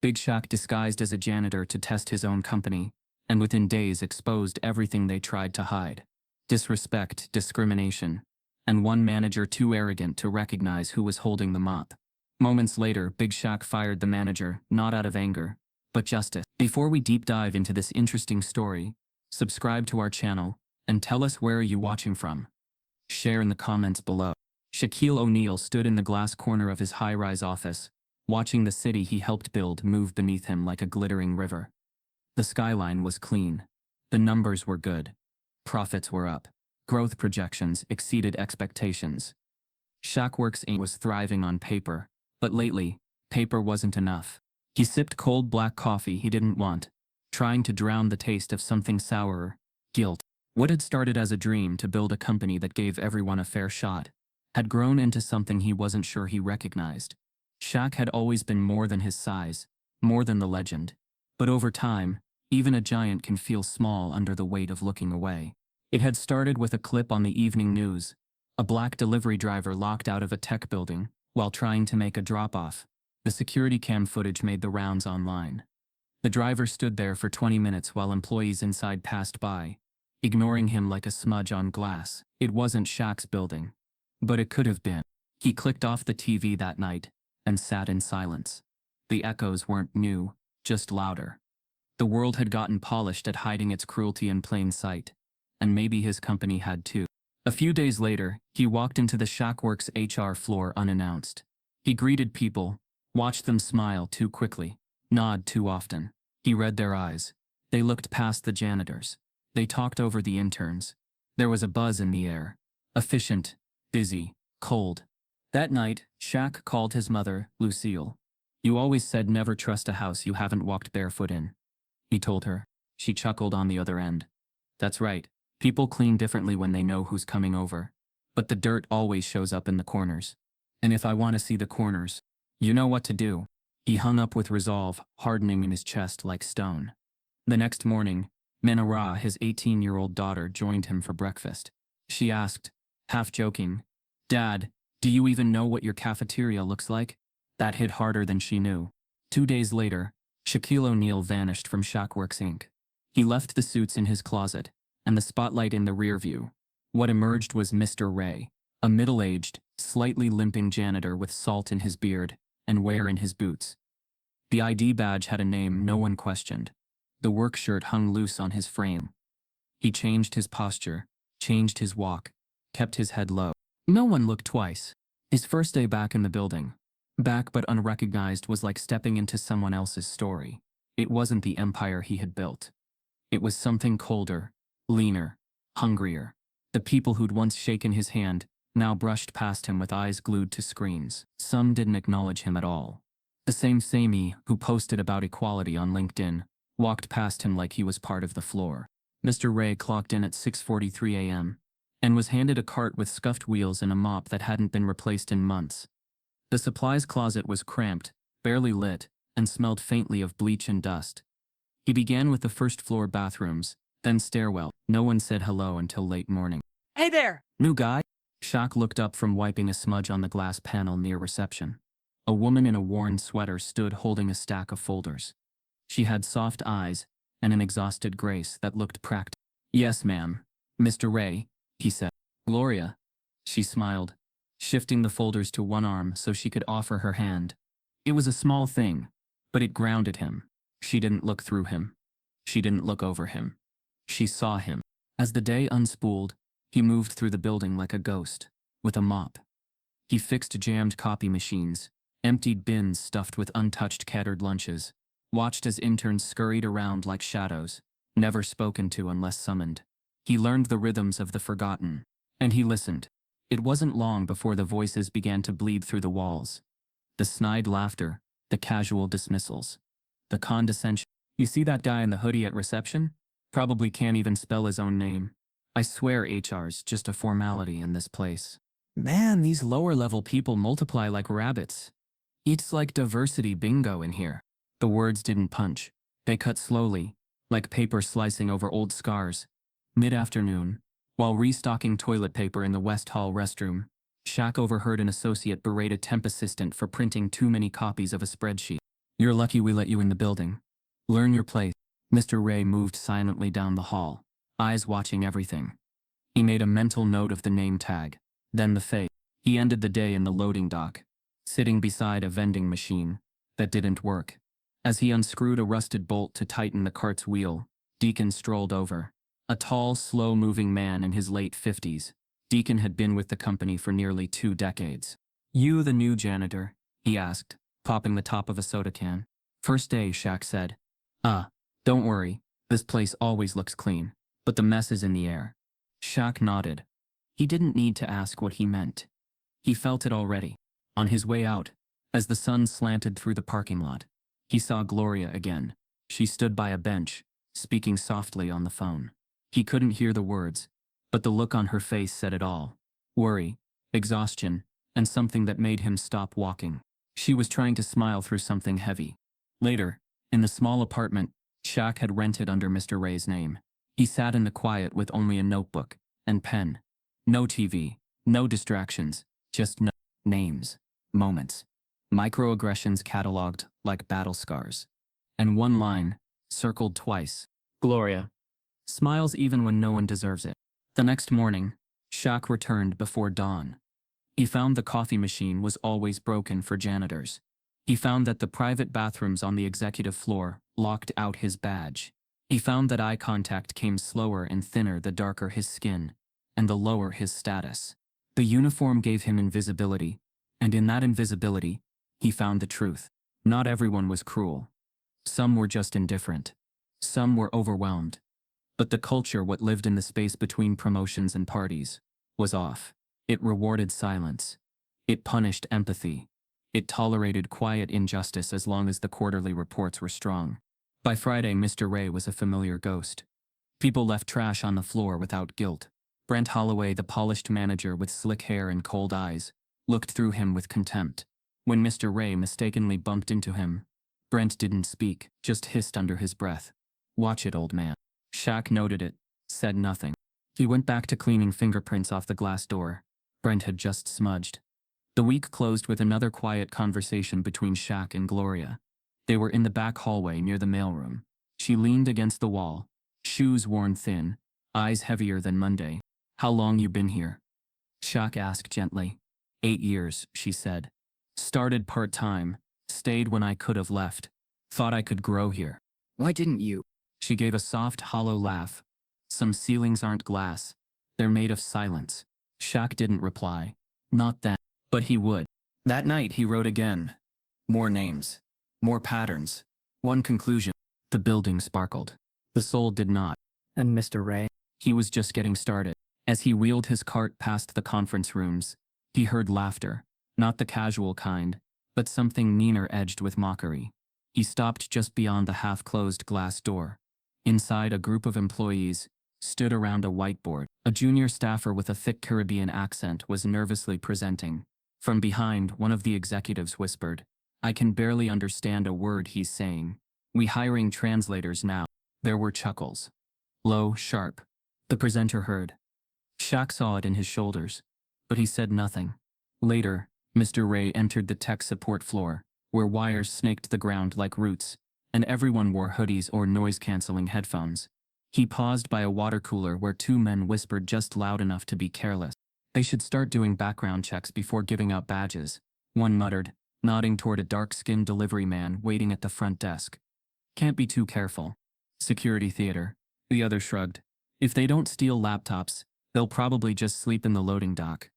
Big Shaq disguised as a janitor to test his own company, and within days exposed everything they tried to hide. Disrespect, discrimination, and one manager too arrogant to recognize who was holding the mop. Moments later, Big Shaq fired the manager, not out of anger, but justice. Before we deep dive into this interesting story, subscribe to our channel, and tell us where are you watching from. Share in the comments below. Shaquille O'Neal stood in the glass corner of his high-rise office, watching the city he helped build move beneath him like a glittering river. The skyline was clean. The numbers were good. Profits were up. Growth projections exceeded expectations. Shaqworks Inc. was thriving on paper, but lately, paper wasn't enough. He sipped cold black coffee he didn't want, trying to drown the taste of something sourer: guilt. What had started as a dream to build a company that gave everyone a fair shot had grown into something he wasn't sure he recognized. Shaq had always been more than his size, more than the legend. But over time, even a giant can feel small under the weight of looking away. It had started with a clip on the evening news: a black delivery driver locked out of a tech building while trying to make a drop-off. The security cam footage made the rounds online. The driver stood there for 20 minutes while employees inside passed by, ignoring him like a smudge on glass. It wasn't Shaq's building, but it could have been. He clicked off the TV that night and sat in silence. The echoes weren't new, just louder. The world had gotten polished at hiding its cruelty in plain sight, and maybe his company had too. A few days later, he walked into the Shaqworks HR floor unannounced. He greeted people, watched them smile too quickly, nod too often. He read their eyes. They looked past the janitors. They talked over the interns. There was a buzz in the air. Efficient, busy, cold. That night, Shaq called his mother, Lucille. "You always said never trust a house you haven't walked barefoot in," he told her. She chuckled on the other end. "That's right. People clean differently when they know who's coming over. But the dirt always shows up in the corners. And if I want to see the corners, you know what to do." He hung up with resolve, hardening in his chest like stone. The next morning, Menara, his 18-year-old daughter, joined him for breakfast. She asked, half joking, "Dad, do you even know what your cafeteria looks like?" That hit harder than she knew. 2 days later, Shaquille O'Neal vanished from Shaqworks Inc. He left the suits in his closet, and the spotlight in the rear view. What emerged was Mr. Ray, a middle-aged, slightly limping janitor with salt in his beard and wear in his boots. The ID badge had a name no one questioned. The work shirt hung loose on his frame. He changed his posture, changed his walk, kept his head low. No one looked twice. His first day back in the building, back but unrecognized, was like stepping into someone else's story. It wasn't the empire he had built. It was something colder, leaner, hungrier. The people who'd once shaken his hand now brushed past him with eyes glued to screens. Some didn't acknowledge him at all. The same Sammy who posted about equality on LinkedIn walked past him like he was part of the floor. Mr. Ray clocked in at 6:43 a.m. and was handed a cart with scuffed wheels and a mop that hadn't been replaced in months. The supplies closet was cramped, barely lit, and smelled faintly of bleach and dust. He began with the first-floor bathrooms, then stairwell. No one said hello until late morning. "Hey there!" "New guy?" Shaq looked up from wiping a smudge on the glass panel near reception. A woman in a worn sweater stood holding a stack of folders. She had soft eyes and an exhausted grace that looked practical. "Yes, ma'am. Mr. Ray," he said. "Gloria." She smiled, shifting the folders to one arm so she could offer her hand. It was a small thing, but it grounded him. She didn't look through him. She didn't look over him. She saw him. As the day unspooled, he moved through the building like a ghost, with a mop. He fixed jammed copy machines, emptied bins stuffed with untouched catered lunches, watched as interns scurried around like shadows, never spoken to unless summoned. He learned the rhythms of the forgotten, and he listened. It wasn't long before the voices began to bleed through the walls. The snide laughter, the casual dismissals, the condescension. "You see that guy in the hoodie at reception? Probably can't even spell his own name. I swear HR's just a formality in this place. Man, these lower-level people multiply like rabbits. It's like diversity bingo in here." The words didn't punch. They cut slowly, like paper slicing over old scars. Mid-afternoon, while restocking toilet paper in the West Hall restroom, Shaq overheard an associate berate a temp assistant for printing too many copies of a spreadsheet. You're lucky we let you in the building. Learn your place. Mr. Ray moved silently down the hall, eyes watching everything. He made a mental note of the name tag, then the face. He ended the day in the loading dock, sitting beside a vending machine that didn't work. As he unscrewed a rusted bolt to tighten the cart's wheel, Deacon strolled over. A tall, slow-moving man in his late 50s. Deacon had been with the company for nearly 2 decades. "You the new janitor?" he asked, popping the top of a soda can. "First day," Shaq said. Don't worry, this place always looks clean, but the mess is in the air." Shaq nodded. He didn't need to ask what he meant. He felt it already. On his way out, as the sun slanted through the parking lot, he saw Gloria again. She stood by a bench, speaking softly on the phone. He couldn't hear the words, but the look on her face said it all. Worry, exhaustion, and something that made him stop walking. She was trying to smile through something heavy. Later, in the small apartment Shaq had rented under Mr. Ray's name, he sat in the quiet with only a notebook and pen. No TV, no distractions, just names, moments, microaggressions catalogued like battle scars. And one line, circled twice. Gloria. Smiles even when no one deserves it. The next morning, Shaq returned before dawn. He found the coffee machine was always broken for janitors. He found that the private bathrooms on the executive floor locked out his badge. He found that eye contact came slower and thinner the darker his skin, and the lower his status. The uniform gave him invisibility, and in that invisibility, he found the truth. Not everyone was cruel. Some were just indifferent. Some were overwhelmed. But the culture, what lived in the space between promotions and parties, was off. It rewarded silence. It punished empathy. It tolerated quiet injustice as long as the quarterly reports were strong. By Friday, Mr. Ray was a familiar ghost. People left trash on the floor without guilt. Brent Holloway, the polished manager with slick hair and cold eyes, looked through him with contempt. When Mr. Ray mistakenly bumped into him, Brent didn't speak, just hissed under his breath. "Watch it, old man." Shaq noted it, said nothing. He went back to cleaning fingerprints off the glass door Brent had just smudged. The week closed with another quiet conversation between Shaq and Gloria. They were in the back hallway near the mailroom. She leaned against the wall, shoes worn thin, eyes heavier than Monday. "How long you been here?" Shaq asked gently. 8 years, she said. "Started part-time, stayed when I could have left. Thought I could grow here." "Why didn't you?" She gave a soft, hollow laugh. "Some ceilings aren't glass. They're made of silence." Shaq didn't reply. Not then. But he would. That night he wrote again. More names. More patterns. One conclusion. The building sparkled. The soul did not. And Mr. Ray? He was just getting started. As he wheeled his cart past the conference rooms, he heard laughter. Not the casual kind, but something meaner edged with mockery. He stopped just beyond the half-closed glass door. Inside, a group of employees stood around a whiteboard. A junior staffer with a thick Caribbean accent was nervously presenting. From behind, one of the executives whispered, "I can barely understand a word he's saying. We hiring translators now." There were chuckles. Low, sharp. The presenter heard. Shaq saw it in his shoulders, but he said nothing. Later, Mr. Ray entered the tech support floor, where wires snaked the ground like roots, and everyone wore hoodies or noise-canceling headphones. He paused by a water cooler where 2 men whispered just loud enough to be careless. They should start doing background checks before giving out badges, one muttered, nodding toward a dark-skinned delivery man waiting at the front desk. "Can't be too careful. Security theater," the other shrugged. "If they don't steal laptops, they'll probably just sleep in the loading dock."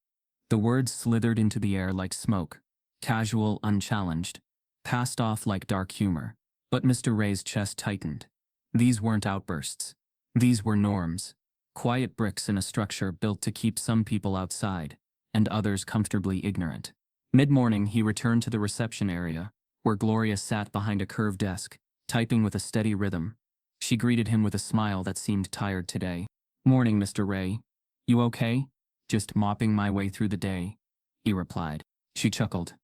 The words slithered into the air like smoke, casual, unchallenged, passed off like dark humor. But Mr. Ray's chest tightened. These weren't outbursts. These were norms. Quiet bricks in a structure built to keep some people outside, and others comfortably ignorant. Mid-morning, he returned to the reception area, where Gloria sat behind a curved desk, typing with a steady rhythm. She greeted him with a smile that seemed tired today. "Morning, Mr. Ray. You okay?" "Just mopping my way through the day," he replied. She chuckled.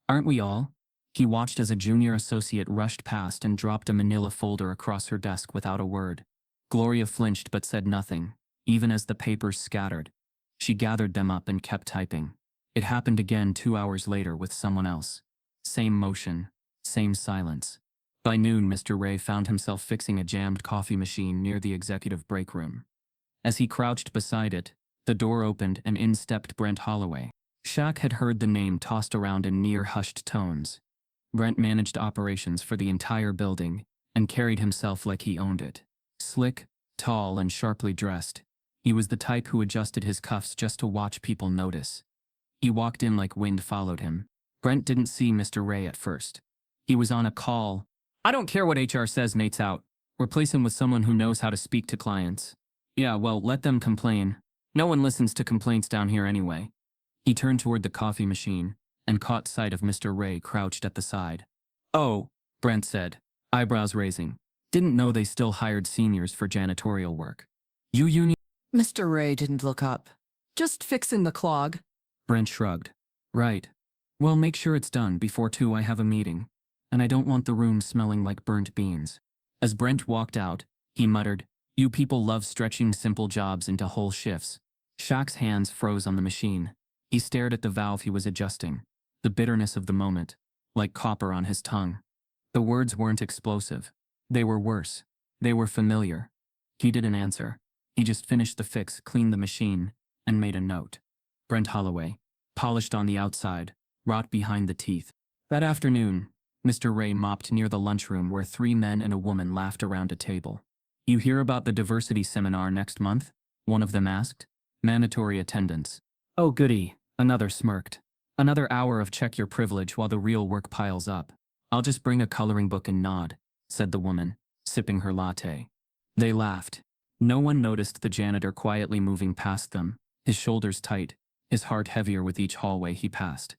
"Aren't we all?" He watched as a junior associate rushed past and dropped a manila folder across her desk without a word. Gloria flinched but said nothing, even as the papers scattered. She gathered them up and kept typing. It happened again 2 hours later with someone else. Same motion, Same silence. By noon, Mr. Ray found himself fixing a jammed coffee machine near the executive break room. As he crouched beside it, the door opened and in stepped Brent Holloway. Shaq had heard the name tossed around in near hushed tones. Brent managed operations for the entire building and carried himself like he owned it. Slick, tall, and sharply dressed, he was the type who adjusted his cuffs just to watch people notice. He walked in like wind followed him. Brent didn't see Mr. Ray at first. He was on a call. I don't care what HR says, Nate's out. Replace him with someone who knows how to speak to clients. Yeah, well, let them complain. No one listens to complaints down here anyway. He turned toward the coffee machine and caught sight of Mr. Ray crouched at the side. Oh, Brent said, eyebrows raising. Didn't know they still hired seniors for janitorial work. You need... Mr. Ray didn't look up. Just fixing the clog. Brent shrugged. Right. Well, make sure it's done before 2 I have a meeting. And I don't want the room smelling like burnt beans. As Brent walked out, he muttered, you people love stretching simple jobs into whole shifts. Shaq's hands froze on the machine. He stared at the valve he was adjusting. The bitterness of the moment, like copper on his tongue. The words weren't explosive. They were worse. They were familiar. He didn't answer. He just finished the fix, cleaned the machine, and made a note. Brent Holloway, polished on the outside, wrought behind the teeth. That afternoon, Mr. Ray mopped near the lunchroom where 3 men and a woman laughed around a table. You hear about the diversity seminar next month? One of them asked. Mandatory attendance. Oh goody, another smirked. Another hour of check your privilege while the real work piles up. I'll just bring a coloring book and nod, said the woman, sipping her latte. They laughed. No one noticed the janitor quietly moving past them, his shoulders tight, his heart heavier with each hallway he passed.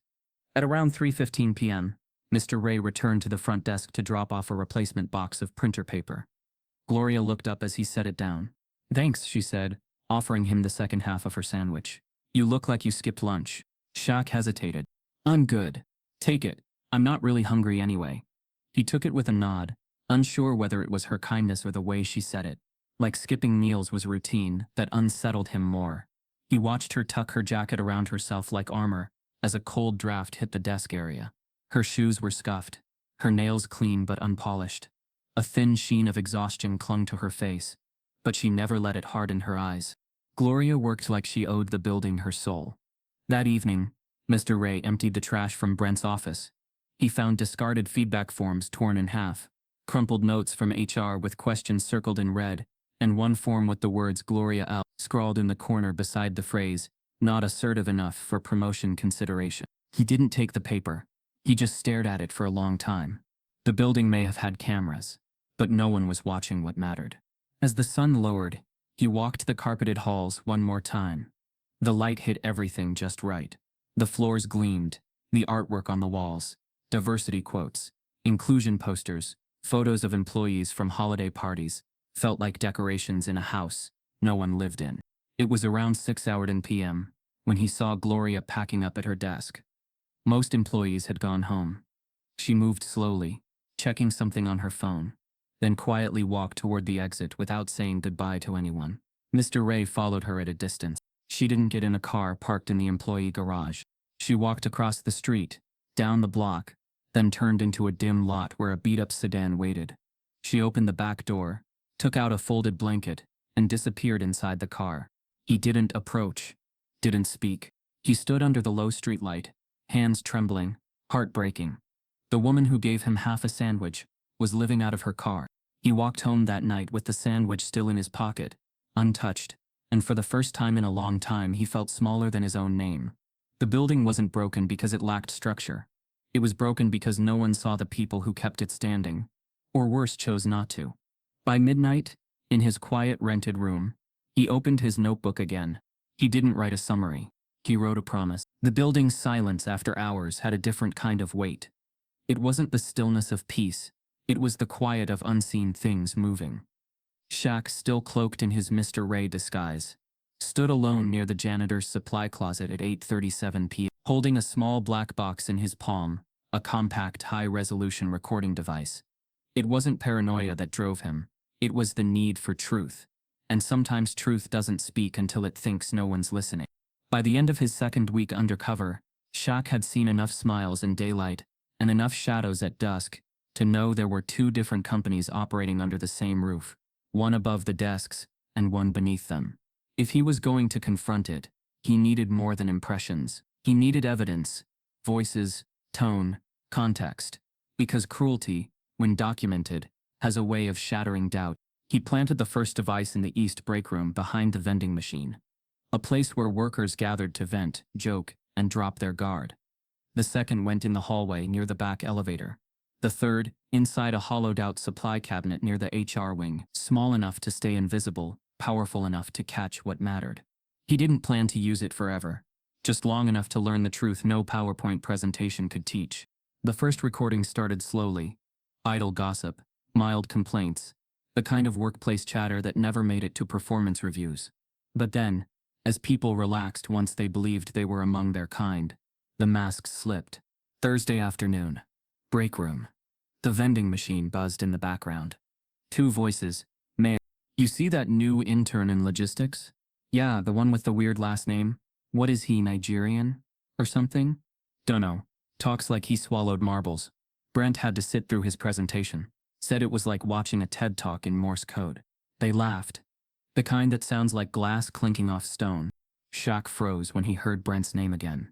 At around 3:15 p.m., Mr. Ray returned to the front desk to drop off a replacement box of printer paper. Gloria looked up as he set it down. Thanks, she said, offering him the second half of her sandwich. You look like you skipped lunch. Shaq hesitated. I'm good. Take it. I'm not really hungry anyway. He took it with a nod, unsure whether it was her kindness or the way she said it. Like skipping meals was routine that unsettled him more. He watched her tuck her jacket around herself like armor as a cold draft hit the desk area. Her shoes were scuffed, her nails clean but unpolished. A thin sheen of exhaustion clung to her face, but she never let it harden her eyes. Gloria worked like she owed the building her soul. That evening, Mr. Ray emptied the trash from Brent's office. He found discarded feedback forms torn in half, crumpled notes from HR with questions circled in red, and one form with the words Gloria L. scrawled in the corner beside the phrase, not assertive enough for promotion consideration. He didn't take the paper. He just stared at it for a long time. The building may have had cameras, but no one was watching what mattered. As the sun lowered, he walked the carpeted halls one more time. The light hit everything just right. The floors gleamed, the artwork on the walls, diversity quotes, inclusion posters, photos of employees from holiday parties, felt like decorations in a house no one lived in. It was around 6:00 p.m. when he saw Gloria packing up at her desk. Most employees had gone home. She moved slowly, checking something on her phone, then quietly walked toward the exit without saying goodbye to anyone. Mr. Ray followed her at a distance. She didn't get in a car parked in the employee garage. She walked across the street, down the block, then turned into a dim lot where a beat-up sedan waited. She opened the back door, took out a folded blanket, and disappeared inside the car. He didn't approach, didn't speak. He stood under the low streetlight, hands trembling, heart breaking. The woman who gave him half a sandwich was living out of her car. He walked home that night with the sandwich still in his pocket, untouched, and for the first time in a long time he felt smaller than his own name. The building wasn't broken because it lacked structure. It was broken because no one saw the people who kept it standing, or worse, chose not to. By midnight, in his quiet rented room, he opened his notebook again. He didn't write a summary. He wrote a promise. The building's silence after hours had a different kind of weight. It wasn't the stillness of peace. It was the quiet of unseen things moving. Shaq, still cloaked in his Mr. Ray disguise, stood alone near the janitor's supply closet at 8:37 p.m., holding a small black box in his palm, a compact high-resolution recording device. It wasn't paranoia that drove him. It was the need for truth. And sometimes truth doesn't speak until it thinks no one's listening. By the end of his second week undercover, Shaq had seen enough smiles in daylight and enough shadows at dusk to know there were two different companies operating under the same roof, one above the desks and one beneath them. If he was going to confront it, he needed more than impressions. He needed evidence, voices, tone, context. Because cruelty, when documented, has a way of shattering doubt. He planted the first device in the east break room behind the vending machine, a place where workers gathered to vent, joke, and drop their guard. The second went in the hallway near the back elevator. The third, inside a hollowed-out supply cabinet near the HR wing, small enough to stay invisible, powerful enough to catch what mattered. He didn't plan to use it forever, just long enough to learn the truth no PowerPoint presentation could teach. The first recording started slowly. Idle gossip, mild complaints, the kind of workplace chatter that never made it to performance reviews. But then, as people relaxed once they believed they were among their kind, the masks slipped. Thursday afternoon. Break room. The vending machine buzzed in the background. Two voices. May, you see that new intern in logistics? Yeah, the one with the weird last name. What is he, Nigerian? Or something? Dunno. Talks like he swallowed marbles. Brent had to sit through his presentation. Said it was like watching a TED Talk in Morse code. They laughed. The kind that sounds like glass clinking off stone. Shaq froze when he heard Brent's name again.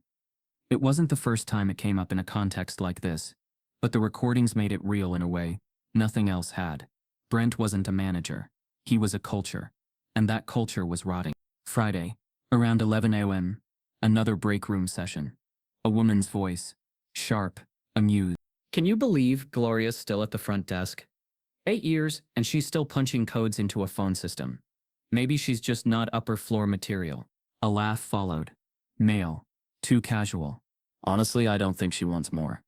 It wasn't the first time it came up in a context like this, but the recordings made it real in a way nothing else had. Brent wasn't a manager. He was a culture. And that culture was rotting. Friday, around 11 a.m., another break room session. A woman's voice. Sharp, amused. Can you believe Gloria's still at the front desk? 8 years, and she's still punching codes into a phone system. Maybe she's just not upper floor material. A laugh followed. Male. Too casual. Honestly, I don't think she wants more.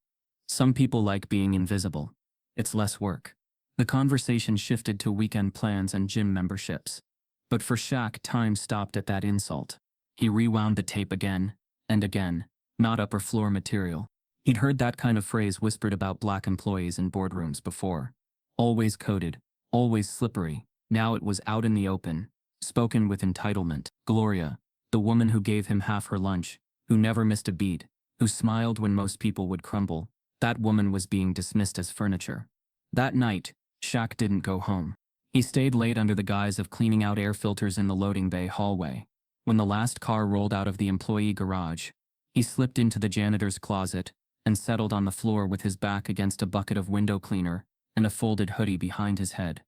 Some people like being invisible. It's less work. The conversation shifted to weekend plans and gym memberships. But for Shaq, time stopped at that insult. He rewound the tape again and again. Not upper floor material. He'd heard that kind of phrase whispered about black employees in boardrooms before. Always coded, always slippery. Now it was out in the open, spoken with entitlement. Gloria, the woman who gave him half her lunch, who never missed a beat, who smiled when most people would crumble, that woman was being dismissed as furniture. That night, Shaq didn't go home. He stayed late under the guise of cleaning out air filters in the loading bay hallway. When the last car rolled out of the employee garage, he slipped into the janitor's closet and settled on the floor with his back against a bucket of window cleaner and a folded hoodie behind his head.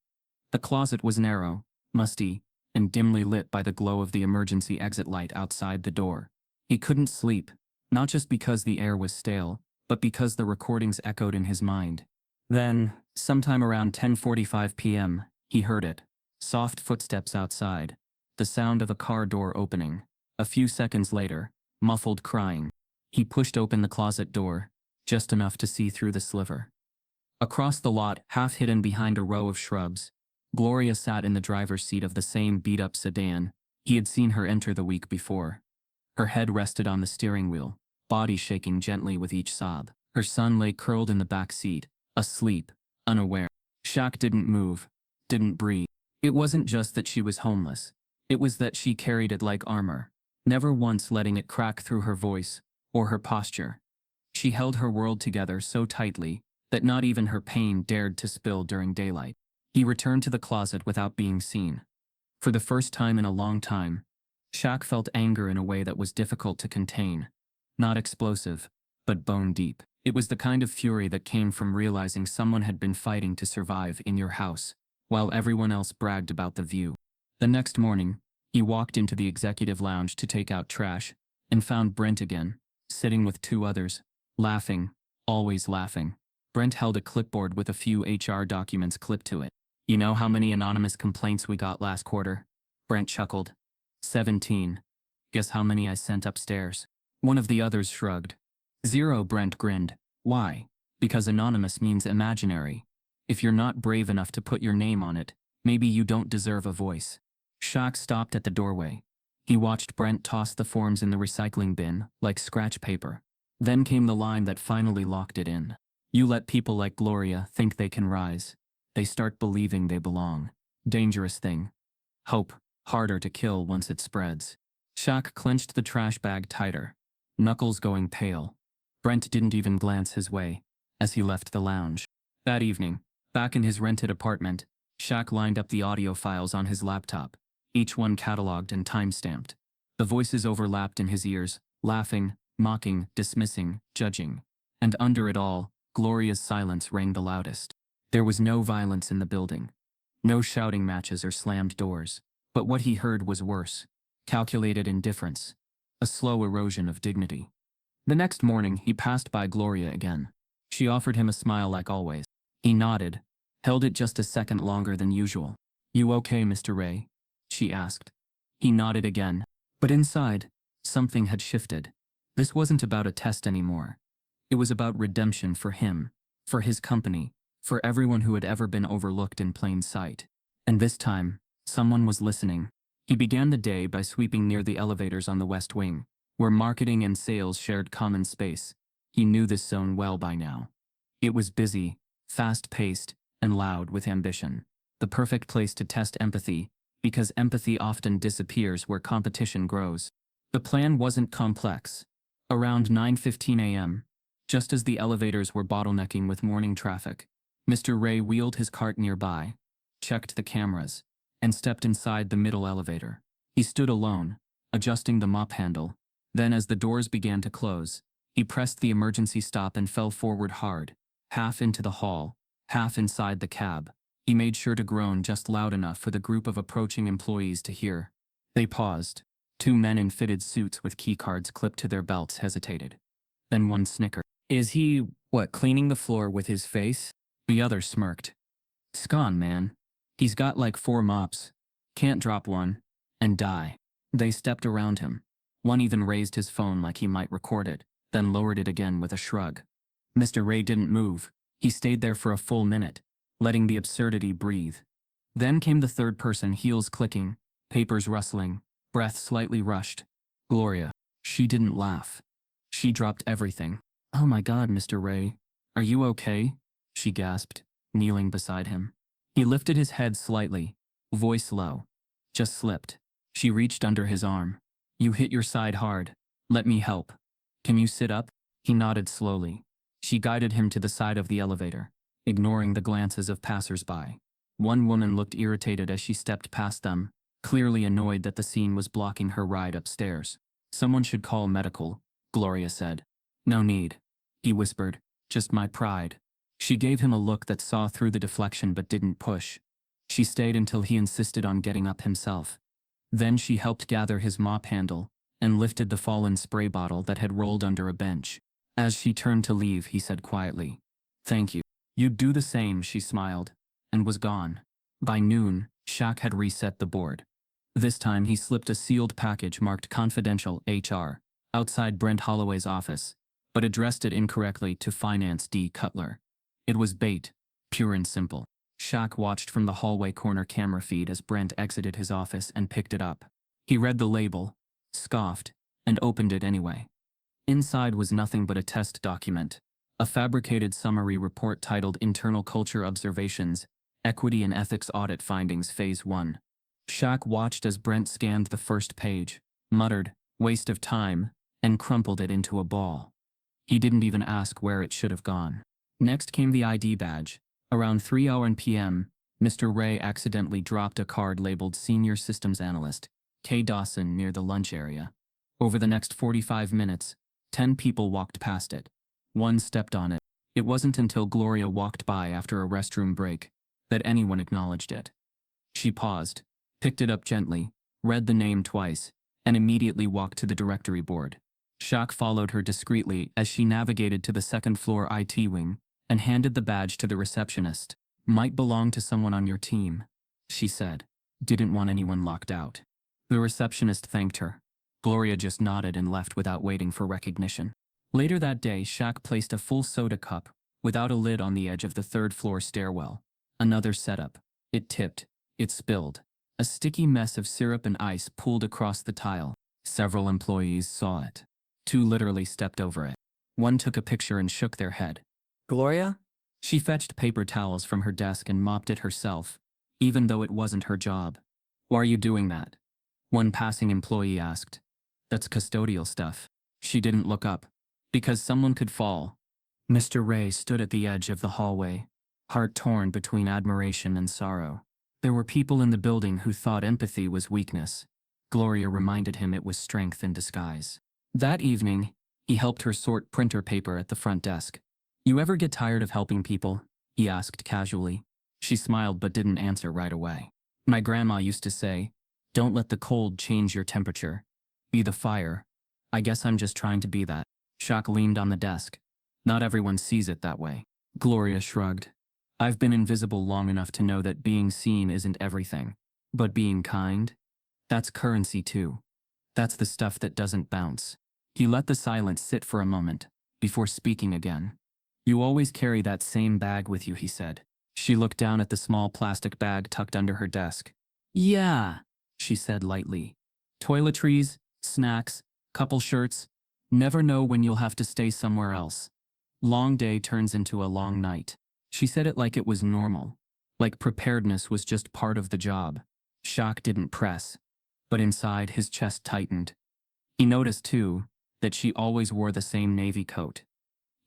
The closet was narrow, musty, and dimly lit by the glow of the emergency exit light outside the door. He couldn't sleep, not just because the air was stale, but because the recordings echoed in his mind. Then, sometime around 10:45 p.m., he heard it. Soft footsteps outside. The sound of a car door opening. A few seconds later, muffled crying. He pushed open the closet door, just enough to see through the sliver. Across the lot, half hidden behind a row of shrubs, Gloria sat in the driver's seat of the same beat-up sedan he had seen her enter the week before. Her head rested on the steering wheel, body shaking gently with each sob. Her son lay curled in the back seat, asleep, unaware. Shaq didn't move, didn't breathe. It wasn't just that she was homeless. It was that she carried it like armor, never once letting it crack through her voice or her posture. She held her world together so tightly that not even her pain dared to spill during daylight. He returned to the closet without being seen. For the first time in a long time, Shaq felt anger in a way that was difficult to contain. Not explosive, but bone deep. It was the kind of fury that came from realizing someone had been fighting to survive in your house, while everyone else bragged about the view. The next morning, he walked into the executive lounge to take out trash, and found Brent again, sitting with two others, laughing, always laughing. Brent held a clipboard with a few HR documents clipped to it. You know how many anonymous complaints we got last quarter? Brent chuckled. 17. Guess how many I sent upstairs? One of the others shrugged. 0. Brent grinned. Why? Because anonymous means imaginary. If you're not brave enough to put your name on it, maybe you don't deserve a voice. Shaq stopped at the doorway. He watched Brent toss the forms in the recycling bin, like scratch paper. Then came the line that finally locked it in. You let people like Gloria think they can rise. They start believing they belong. Dangerous thing. Hope, harder to kill once it spreads. Shaq clenched the trash bag tighter, knuckles going pale. Brent didn't even glance his way. as he left the lounge. That evening, back in his rented apartment, Shaq lined up the audio files on his laptop, each one catalogued and time-stamped. The voices overlapped in his ears, laughing, mocking, dismissing, judging. And under it all, Gloria's silence rang the loudest. There was no violence in the building. No shouting matches or slammed doors. But what he heard was worse. Calculated indifference. A slow erosion of dignity. The next morning, he passed by Gloria again. She offered him a smile like always. He nodded, held it just a second longer than usual. "You okay, Mr. Ray?" she asked. He nodded again. But inside, something had shifted. This wasn't about a test anymore. It was about redemption for him, for his company, for everyone who had ever been overlooked in plain sight. And this time, someone was listening. He began the day by sweeping near the elevators on the West Wing, where marketing and sales shared common space. He knew this zone well by now. It was busy, fast-paced, and loud with ambition. The perfect place to test empathy, because empathy often disappears where competition grows. The plan wasn't complex. Around 9:15 a.m., just as the elevators were bottlenecking with morning traffic, Mr. Ray wheeled his cart nearby, checked the cameras, and stepped inside the middle elevator. He stood alone, adjusting the mop handle. Then as the doors began to close, he pressed the emergency stop and fell forward hard, half into the hall, half inside the cab. He made sure to groan just loud enough for the group of approaching employees to hear. They paused. Two men in fitted suits with keycards clipped to their belts hesitated. Then one snickered. "Is he, cleaning the floor with his face?" The other smirked. "Scone, man. He's got like 4 mops. Can't drop one and die." They stepped around him. One even raised his phone like he might record it, then lowered it again with a shrug. Mr. Ray didn't move. He stayed there for a full minute, letting the absurdity breathe. Then came the third person, heels clicking, papers rustling, breath slightly rushed. Gloria. She didn't laugh. She dropped everything. "Oh my God, Mr. Ray. Are you okay?" she gasped, kneeling beside him. He lifted his head slightly, voice low. "Just slipped." She reached under his arm. "You hit your side hard. Let me help. Can you sit up?" He nodded slowly. She guided him to the side of the elevator, ignoring the glances of passers-by. One woman looked irritated as she stepped past them, clearly annoyed that the scene was blocking her ride upstairs. "Someone should call medical," Gloria said. "No need," he whispered. "Just my pride." She gave him a look that saw through the deflection but didn't push. She stayed until he insisted on getting up himself. Then she helped gather his mop handle and lifted the fallen spray bottle that had rolled under a bench. As she turned to leave, he said quietly, "Thank you." "You'd do the same," she smiled, and was gone. By noon, Shaq had reset the board. This time he slipped a sealed package marked Confidential HR outside Brent Holloway's office, but addressed it incorrectly to Finance D. Cutler. It was bait, pure and simple. Shaq watched from the hallway corner camera feed as Brent exited his office and picked it up. He read the label, scoffed, and opened it anyway. Inside was nothing but a test document, a fabricated summary report titled Internal Culture Observations, Equity and Ethics Audit Findings Phase 1. Shaq watched as Brent scanned the first page, muttered, "Waste of time," and crumpled it into a ball. He didn't even ask where it should have gone. Next came the ID badge. Around 3:00 p.m., Mr. Ray accidentally dropped a card labeled Senior Systems Analyst, K. Dawson, near the lunch area. Over the next 45 minutes, 10 people walked past it. One stepped on it. It wasn't until Gloria walked by after a restroom break that anyone acknowledged it. She paused, picked it up gently, read the name twice, and immediately walked to the directory board. Shaq followed her discreetly as she navigated to the second-floor IT wing and handed the badge to the receptionist. "Might belong to someone on your team," she said. "Didn't want anyone locked out." The receptionist thanked her. Gloria just nodded and left without waiting for recognition. Later that day, Shaq placed a full soda cup, without a lid, on the edge of the third-floor stairwell. Another setup. It tipped. It spilled. A sticky mess of syrup and ice pooled across the tile. Several employees saw it. 2 literally stepped over it. One took a picture and shook their head. "Gloria?" She fetched paper towels from her desk and mopped it herself, even though it wasn't her job. "Why are you doing that?" one passing employee asked. "That's custodial stuff." She didn't look up. "Because someone could fall." Mr. Ray stood at the edge of the hallway, heart torn between admiration and sorrow. There were people in the building who thought empathy was weakness. Gloria reminded him it was strength in disguise. That evening, he helped her sort printer paper at the front desk. "You ever get tired of helping people?" he asked casually. She smiled but didn't answer right away. "My grandma used to say, don't let the cold change your temperature. Be the fire. I guess I'm just trying to be that." Shaq leaned on the desk. "Not everyone sees it that way." Gloria shrugged. "I've been invisible long enough to know that being seen isn't everything. But being kind? That's currency too. That's the stuff that doesn't bounce." He let the silence sit for a moment, before speaking again. "You always carry that same bag with you," he said. She looked down at the small plastic bag tucked under her desk. "Yeah," she said lightly. "Toiletries, snacks, couple shirts. Never know when you'll have to stay somewhere else. Long day turns into a long night." She said it like it was normal, like preparedness was just part of the job. Shaq didn't press, but inside his chest tightened. He noticed, too, that she always wore the same navy coat,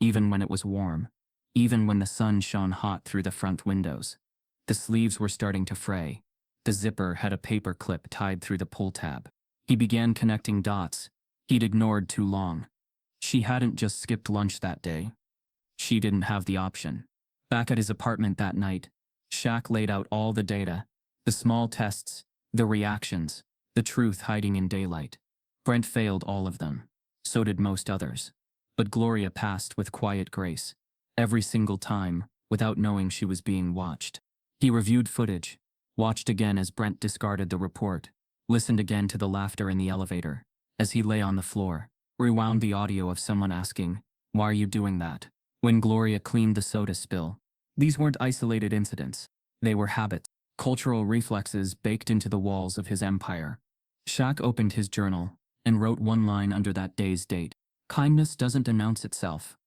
even when it was warm, even when the sun shone hot through the front windows. The sleeves were starting to fray. The zipper had a paper clip tied through the pull tab. He began connecting dots he'd ignored too long. She hadn't just skipped lunch that day. She didn't have the option. Back at his apartment that night, Shaq laid out all the data, the small tests, the reactions, the truth hiding in daylight. Brent failed all of them. So did most others. But Gloria passed with quiet grace, every single time, without knowing she was being watched. He reviewed footage, watched again as Brent discarded the report, listened again to the laughter in the elevator, as he lay on the floor, rewound the audio of someone asking, "Why are you doing that?" when Gloria cleaned the soda spill. These weren't isolated incidents. They were habits, cultural reflexes baked into the walls of his empire. Shaq opened his journal and wrote one line under that day's date. "Kindness doesn't announce itself,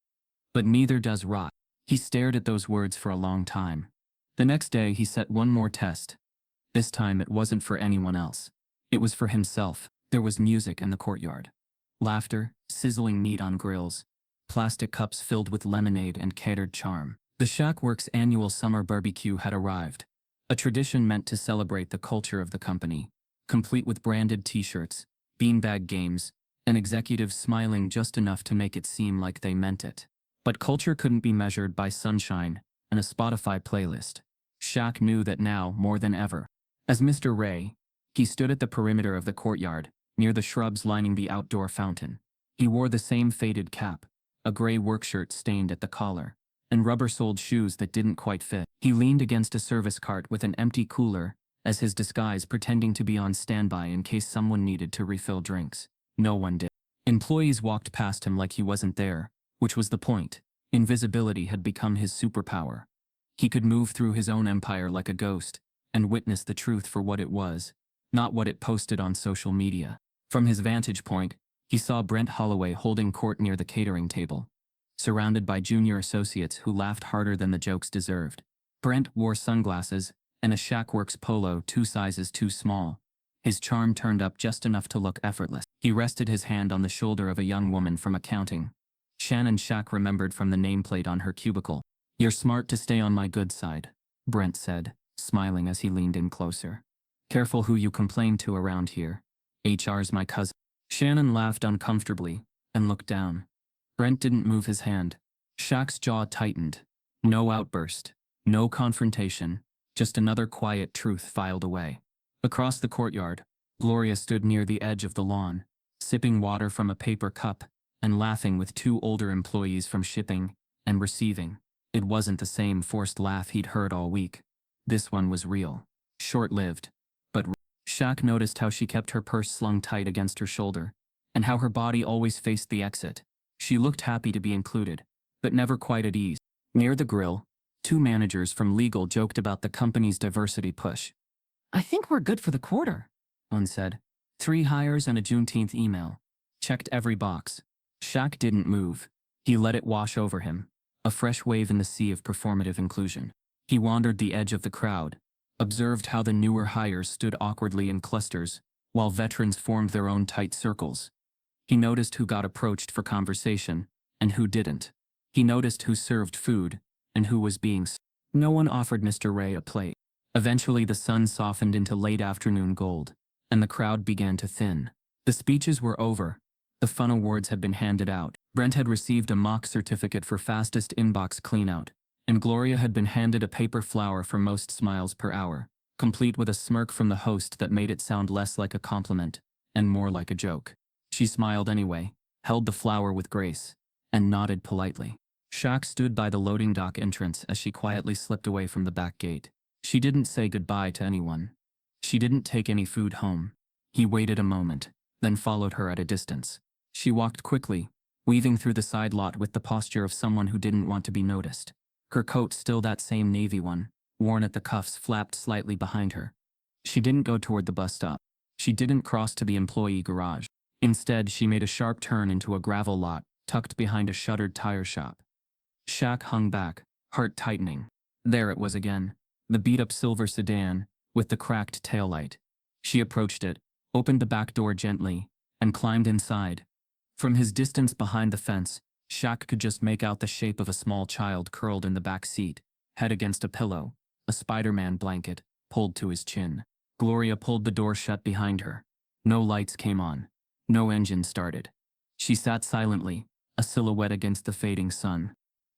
but neither does rot." He stared at those words for a long time. The next day he set one more test. This time it wasn't for anyone else. It was for himself. There was music in the courtyard. Laughter, sizzling meat on grills, plastic cups filled with lemonade and catered charm. The Shackworks' annual summer barbecue had arrived, a tradition meant to celebrate the culture of the company, complete with branded t-shirts, beanbag games, and executives smiling just enough to make it seem like they meant it. But culture couldn't be measured by sunshine and a Spotify playlist. Shaq knew that now more than ever. As Mr. Ray, he stood at the perimeter of the courtyard, near the shrubs lining the outdoor fountain. He wore the same faded cap, a gray workshirt stained at the collar, and rubber-soled shoes that didn't quite fit. He leaned against a service cart with an empty cooler, as his disguise pretending to be on standby in case someone needed to refill drinks. No one did. Employees walked past him like he wasn't there, which was the point. Invisibility had become his superpower. He could move through his own empire like a ghost, and witness the truth for what it was, not what it posted on social media. From his vantage point, he saw Brent Holloway holding court near the catering table, surrounded by junior associates who laughed harder than the jokes deserved. Brent wore sunglasses and a Shackworks polo 2 sizes too small. His charm turned up just enough to look effortless. He rested his hand on the shoulder of a young woman from accounting. Shannon Shaq remembered from the nameplate on her cubicle. "You're smart to stay on my good side," Brent said, smiling as he leaned in closer. "Careful who you complain to around here. HR's my cousin." Shannon laughed uncomfortably and looked down. Brent didn't move his hand. Shaq's jaw tightened. No outburst, no confrontation, just another quiet truth filed away. Across the courtyard, Gloria stood near the edge of the lawn, sipping water from a paper cup and laughing with 2 older employees from shipping and receiving. It wasn't the same forced laugh he'd heard all week. This one was real, short-lived, but real. Shaq noticed how she kept her purse slung tight against her shoulder, and how her body always faced the exit. She looked happy to be included, but never quite at ease. Near the grill, 2 managers from legal joked about the company's diversity push. "I think we're good for the quarter," one said. 3 hires and a Juneteenth email. Checked every box. Shaq didn't move. He let it wash over him, a fresh wave in the sea of performative inclusion. He wandered the edge of the crowd, observed how the newer hires stood awkwardly in clusters, while veterans formed their own tight circles. He noticed who got approached for conversation, and who didn't. He noticed who served food and who was being served. No one offered Mr. Ray a plate. Eventually the sun softened into late afternoon gold, and the crowd began to thin. The speeches were over. The fun awards had been handed out. Brent had received a mock certificate for fastest inbox cleanout, and Gloria had been handed a paper flower for most smiles per hour, complete with a smirk from the host that made it sound less like a compliment and more like a joke. She smiled anyway, held the flower with grace, and nodded politely. Shaq stood by the loading dock entrance as she quietly slipped away from the back gate. She didn't say goodbye to anyone. She didn't take any food home. He waited a moment, then followed her at a distance. She walked quickly, weaving through the side lot with the posture of someone who didn't want to be noticed. Her coat, still that same navy one, worn at the cuffs, flapped slightly behind her. She didn't go toward the bus stop. She didn't cross to the employee garage. Instead, she made a sharp turn into a gravel lot, tucked behind a shuttered tire shop. Shaq hung back, heart tightening. There it was again, the beat-up silver sedan, with the cracked taillight. She approached it, opened the back door gently, and climbed inside. From his distance behind the fence, Shaq could just make out the shape of a small child curled in the back seat, head against a pillow, a Spider-Man blanket, pulled to his chin. Gloria pulled the door shut behind her. No lights came on. No engine started. She sat silently, a silhouette against the fading sun.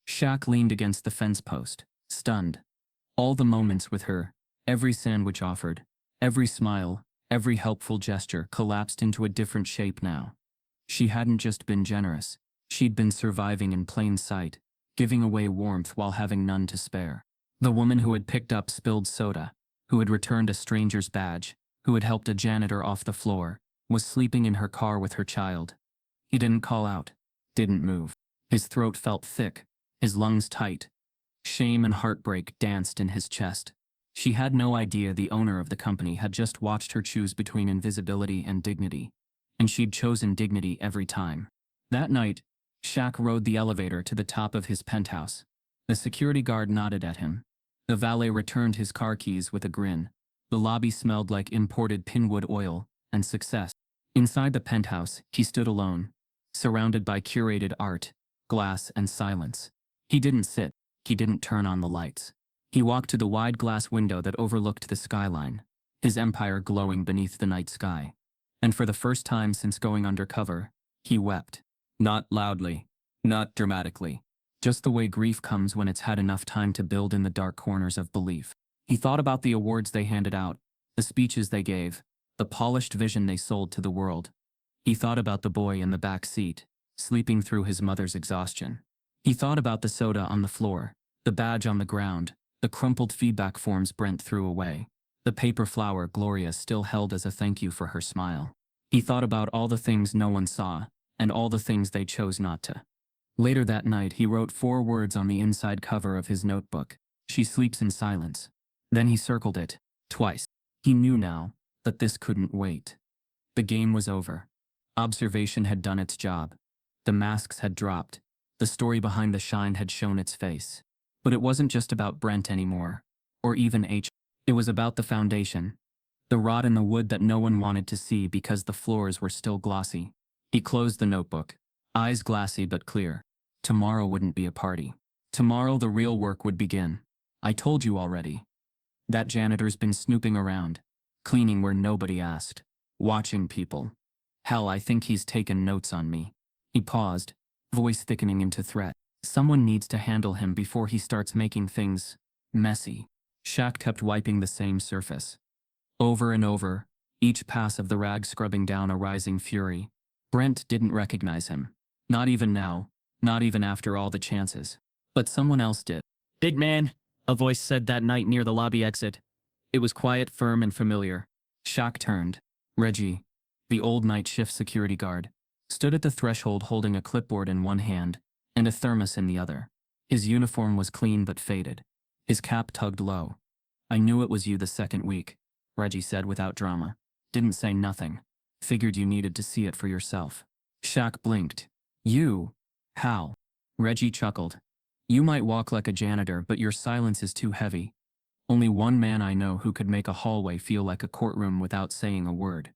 Shaq leaned against the fence post, stunned. All the moments with her, every sandwich offered, every smile, every helpful gesture collapsed into a different shape now. She hadn't just been generous. She'd been surviving in plain sight, giving away warmth while having none to spare. The woman who had picked up spilled soda, who had returned a stranger's badge, who had helped a janitor off the floor, was sleeping in her car with her child. He didn't call out, didn't move. His throat felt thick, his lungs tight. Shame and heartbreak danced in his chest. She had no idea the owner of the company had just watched her choose between invisibility and dignity, and she'd chosen dignity every time. That night, Shaq rode the elevator to the top of his penthouse. The security guard nodded at him. The valet returned his car keys with a grin. The lobby smelled like imported pinwood oil and success. Inside the penthouse, he stood alone, surrounded by curated art, glass, and silence. He didn't sit. He didn't turn on the lights. He walked to the wide glass window that overlooked the skyline, his empire glowing beneath the night sky. And for the first time since going undercover, he wept. Not loudly, not dramatically, just the way grief comes when it's had enough time to build in the dark corners of belief. He thought about the awards they handed out, the speeches they gave, the polished vision they sold to the world. He thought about the boy in the back seat, sleeping through his mother's exhaustion. He thought about the soda on the floor, the badge on the ground, the crumpled feedback forms Brent threw away, the paper flower Gloria still held as a thank you for her smile. He thought about all the things no one saw, and all the things they chose not to. Later that night, he wrote 4 words on the inside cover of his notebook. She sleeps in silence. Then he circled it, twice. He knew now that this couldn't wait. The game was over. Observation had done its job. The masks had dropped. The story behind the shine had shown its face. But it wasn't just about Brent anymore, or even H. It was about the foundation. The rot in the wood that no one wanted to see because the floors were still glossy. He closed the notebook, eyes glassy but clear. Tomorrow wouldn't be a party. Tomorrow the real work would begin. I told you already. That janitor's been snooping around, cleaning where nobody asked, watching people. Hell, I think he's taken notes on me. He paused, voice thickening into threat. Someone needs to handle him before he starts making things messy. Shaq kept wiping the same surface. Over and over, each pass of the rag scrubbing down a rising fury. Brent didn't recognize him. Not even now, not even after all the chances. But someone else did. "Big man," a voice said that night near the lobby exit. It was quiet, firm, and familiar. Shaq turned. Reggie, the old night shift security guard, stood at the threshold holding a clipboard in one hand and a thermos in the other. His uniform was clean but faded. His cap tugged low. "I knew it was you the second week," Reggie said without drama. "Didn't say nothing. Figured you needed to see it for yourself." Shaq blinked. "You? How?" Reggie chuckled. "You might walk like a janitor, but your silence is too heavy. Only one man I know who could make a hallway feel like a courtroom without saying a word."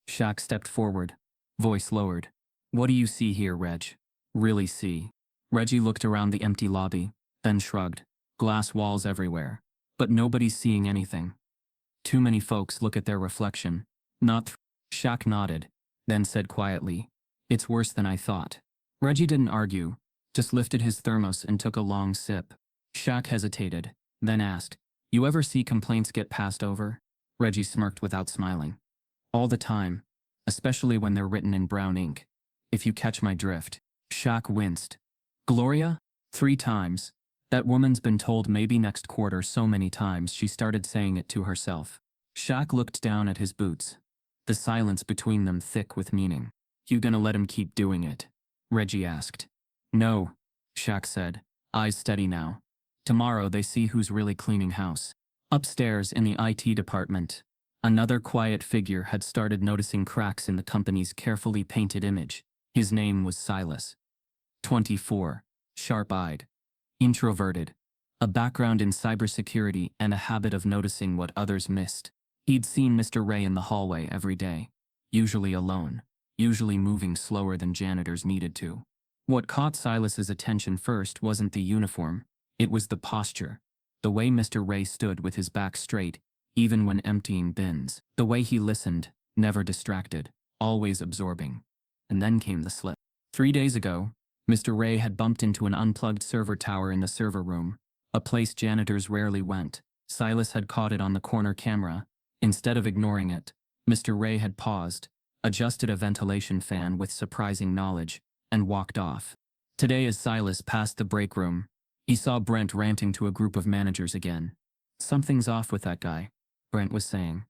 Shaq stepped forward, voice lowered. "What do you see here, Reg? Really see?" Reggie looked around the empty lobby, then shrugged. Glass walls everywhere. But nobody's seeing anything. Too many folks look at their reflection. Not Shaq nodded, then said quietly, "It's worse than I thought." Reggie didn't argue, just lifted his thermos and took a long sip. Shaq hesitated, then asked, "You ever see complaints get passed over?" Reggie smirked without smiling. "All the time, especially when they're written in brown ink. If you catch my drift." Shaq winced. "Gloria? 3 times. That woman's been told maybe next quarter so many times she started saying it to herself." Shaq looked down at his boots, the silence between them thick with meaning. "You gonna let him keep doing it?" Reggie asked. "No," Shaq said, eyes steady now. "Tomorrow they see who's really cleaning house." Upstairs in the IT department, another quiet figure had started noticing cracks in the company's carefully painted image. His name was Silas. 24, sharp-eyed, introverted, a background in cybersecurity and a habit of noticing what others missed. He'd seen Mr. Ray in the hallway every day, usually alone, usually moving slower than janitors needed to. What caught Silas's attention first wasn't the uniform, it was the posture. The way Mr. Ray stood with his back straight, even when emptying bins. The way he listened, never distracted, always absorbing. And then came the slip. 3 days ago, Mr. Ray had bumped into an unplugged server tower in the server room, a place janitors rarely went. Silas had caught it on the corner camera. Instead of ignoring it, Mr. Ray had paused, adjusted a ventilation fan with surprising knowledge, and walked off. Today, as Silas passed the break room, he saw Brent ranting to a group of managers again. "Something's off with that guy," Brent was saying.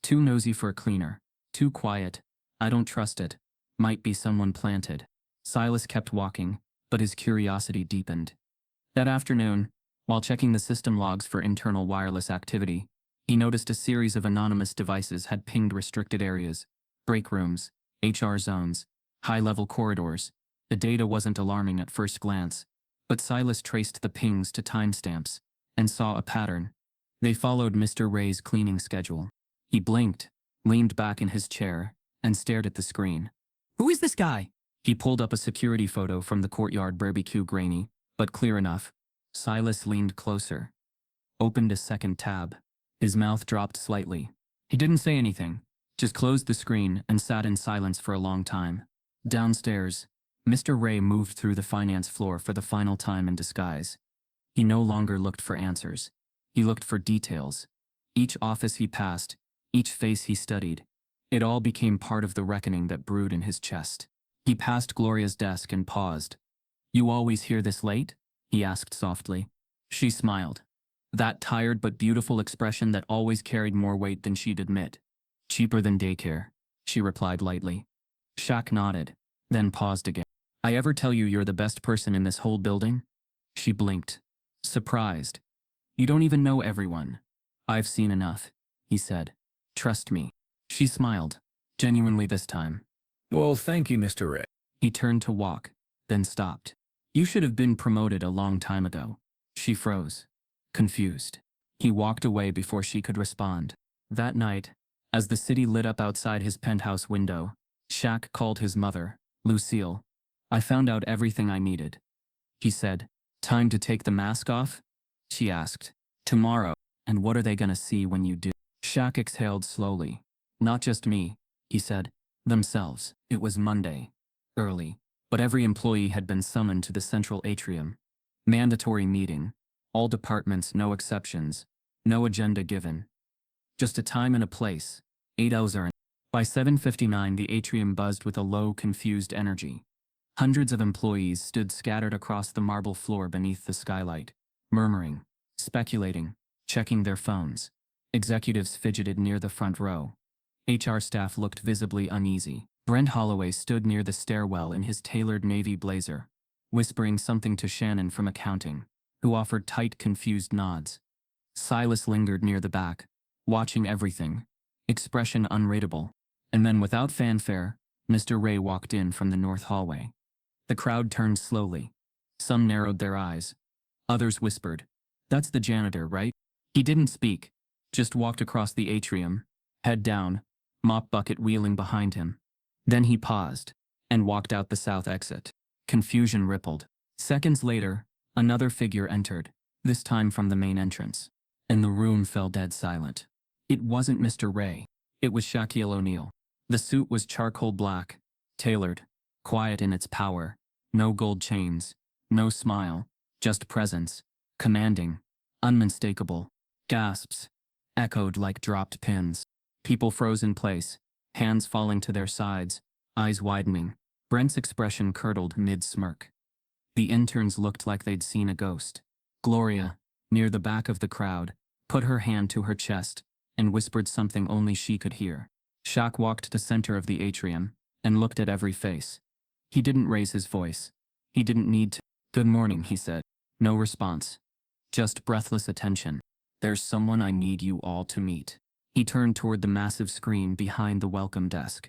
"Too nosy for a cleaner. Too quiet. I don't trust it. Might be someone planted." Silas kept walking, but his curiosity deepened. That afternoon, while checking the system logs for internal wireless activity, he noticed a series of anonymous devices had pinged restricted areas, break rooms, HR zones, high-level corridors. The data wasn't alarming at first glance, but Silas traced the pings to timestamps and saw a pattern. They followed Mr. Ray's cleaning schedule. He blinked, leaned back in his chair, and stared at the screen. Who is this guy? He pulled up a security photo from the courtyard barbecue, grainy, but clear enough. Silas leaned closer, opened a second tab. His mouth dropped slightly. He didn't say anything, just closed the screen and sat in silence for a long time. Downstairs, Mr. Ray moved through the finance floor for the final time in disguise. He no longer looked for answers. He looked for details. Each office he passed, each face he studied, it all became part of the reckoning that brewed in his chest. He passed Gloria's desk and paused. "You always here this late?" he asked softly. She smiled. That tired but beautiful expression that always carried more weight than she'd admit. "Cheaper than daycare," she replied lightly. Shaq nodded, then paused again. "I ever tell you you're the best person in this whole building?" She blinked, surprised. "You don't even know everyone." "I've seen enough," he said. "Trust me." She smiled, genuinely this time. "Well, thank you, Mr. Ray." He turned to walk, then stopped. "You should have been promoted a long time ago." She froze, confused. He walked away before she could respond. That night, as the city lit up outside his penthouse window, Shaq called his mother, Lucille. "I found out everything I needed," he said. "Time to take the mask off?" she asked. "Tomorrow. And what are they gonna see when you do?" Shaq exhaled slowly. "Not just me," he said. "Themselves." It was Monday, early, but every employee had been summoned to the central atrium. Mandatory meeting. All departments, no exceptions. No agenda given. Just a time and a place. 8 hours are in. By 7:59, the atrium buzzed with a low, confused energy. Hundreds of employees stood scattered across the marble floor beneath the skylight, murmuring, speculating, checking their phones. Executives fidgeted near the front row. HR staff looked visibly uneasy. Brent Holloway stood near the stairwell in his tailored navy blazer, whispering something to Shannon from accounting, who offered tight, confused nods. Silas lingered near the back, watching everything, expression unreadable. And then without fanfare, Mr. Ray walked in from the north hallway. The crowd turned slowly. Some narrowed their eyes. Others whispered, "That's the janitor, right?" He didn't speak, just walked across the atrium, head down, mop bucket wheeling behind him. Then he paused and walked out the south exit. Confusion rippled. Seconds later, another figure entered, this time from the main entrance. And the room fell dead silent. It wasn't Mr. Ray. It was Shaquille O'Neal. The suit was charcoal black, tailored, quiet in its power, no gold chains, no smile, just presence, commanding, unmistakable. Gasps echoed like dropped pins. People froze in place, hands falling to their sides, eyes widening. Brent's expression curdled mid-smirk. The interns looked like they'd seen a ghost. Gloria, near the back of the crowd, put her hand to her chest and whispered something only she could hear. Shaq walked to the center of the atrium and looked at every face. He didn't raise his voice. He didn't need to. "Good morning," he said. No response. Just breathless attention. "There's someone I need you all to meet." He turned toward the massive screen behind the welcome desk.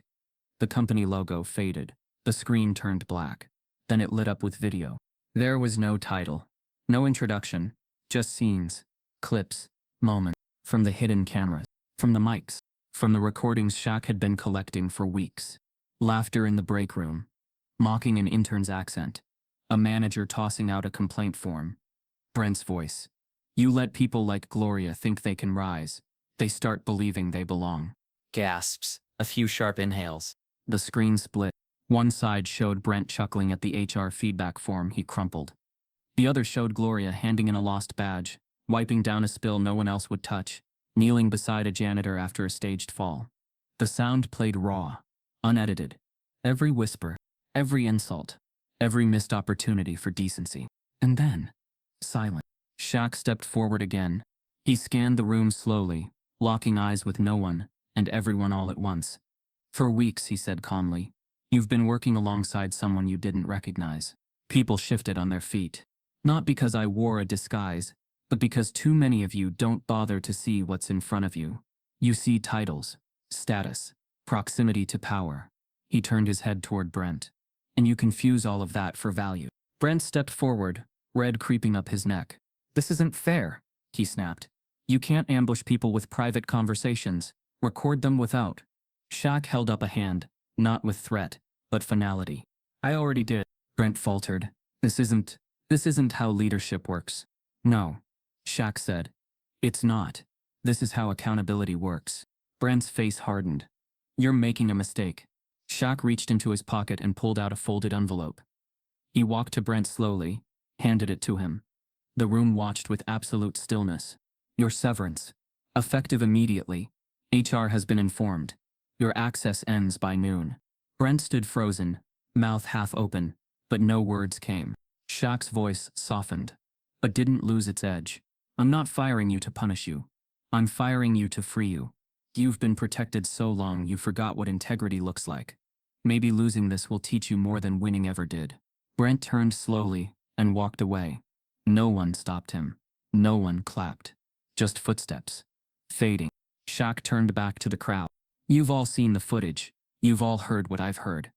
The company logo faded. The screen turned black. Then it lit up with video. There was no title. No introduction. Just scenes. Clips. Moments. From the hidden cameras. From the mics. From the recordings Shaq had been collecting for weeks. Laughter in the break room. Mocking an intern's accent. A manager tossing out a complaint form. Brent's voice. "You let people like Gloria think they can rise. They start believing they belong." Gasps. A few sharp inhales. The screen split. One side showed Brent chuckling at the HR feedback form he crumpled. The other showed Gloria handing in a lost badge, wiping down a spill no one else would touch, kneeling beside a janitor after a staged fall. The sound played raw, unedited. Every whisper, every insult, every missed opportunity for decency. And then, silence. Shaq stepped forward again. He scanned the room slowly, locking eyes with no one and everyone all at once. "For weeks," he said calmly, "you've been working alongside someone you didn't recognize." People shifted on their feet. "Not because I wore a disguise, but because too many of you don't bother to see what's in front of you. You see titles, status, proximity to power." He turned his head toward Brent. "And you confuse all of that for value." Brent stepped forward, red creeping up his neck. "This isn't fair," he snapped. "You can't ambush people with private conversations. Record them without." Shaq held up a hand, not with threat, but finality. "I already did," Brent faltered. This isn't how leadership works." "No," Shaq said. "It's not. This is how accountability works." Brent's face hardened. "You're making a mistake." Shaq reached into his pocket and pulled out a folded envelope. He walked to Brent slowly, handed it to him. The room watched with absolute stillness. "Your severance. Effective immediately. HR has been informed. Your access ends by noon." Brent stood frozen, mouth half open, but no words came. Shaq's voice softened, but didn't lose its edge. "I'm not firing you to punish you. I'm firing you to free you. You've been protected so long you forgot what integrity looks like. Maybe losing this will teach you more than winning ever did." Brent turned slowly and walked away. No one stopped him. No one clapped. Just footsteps. Fading. Shaq turned back to the crowd. "You've all seen the footage. You've all heard what I've heard.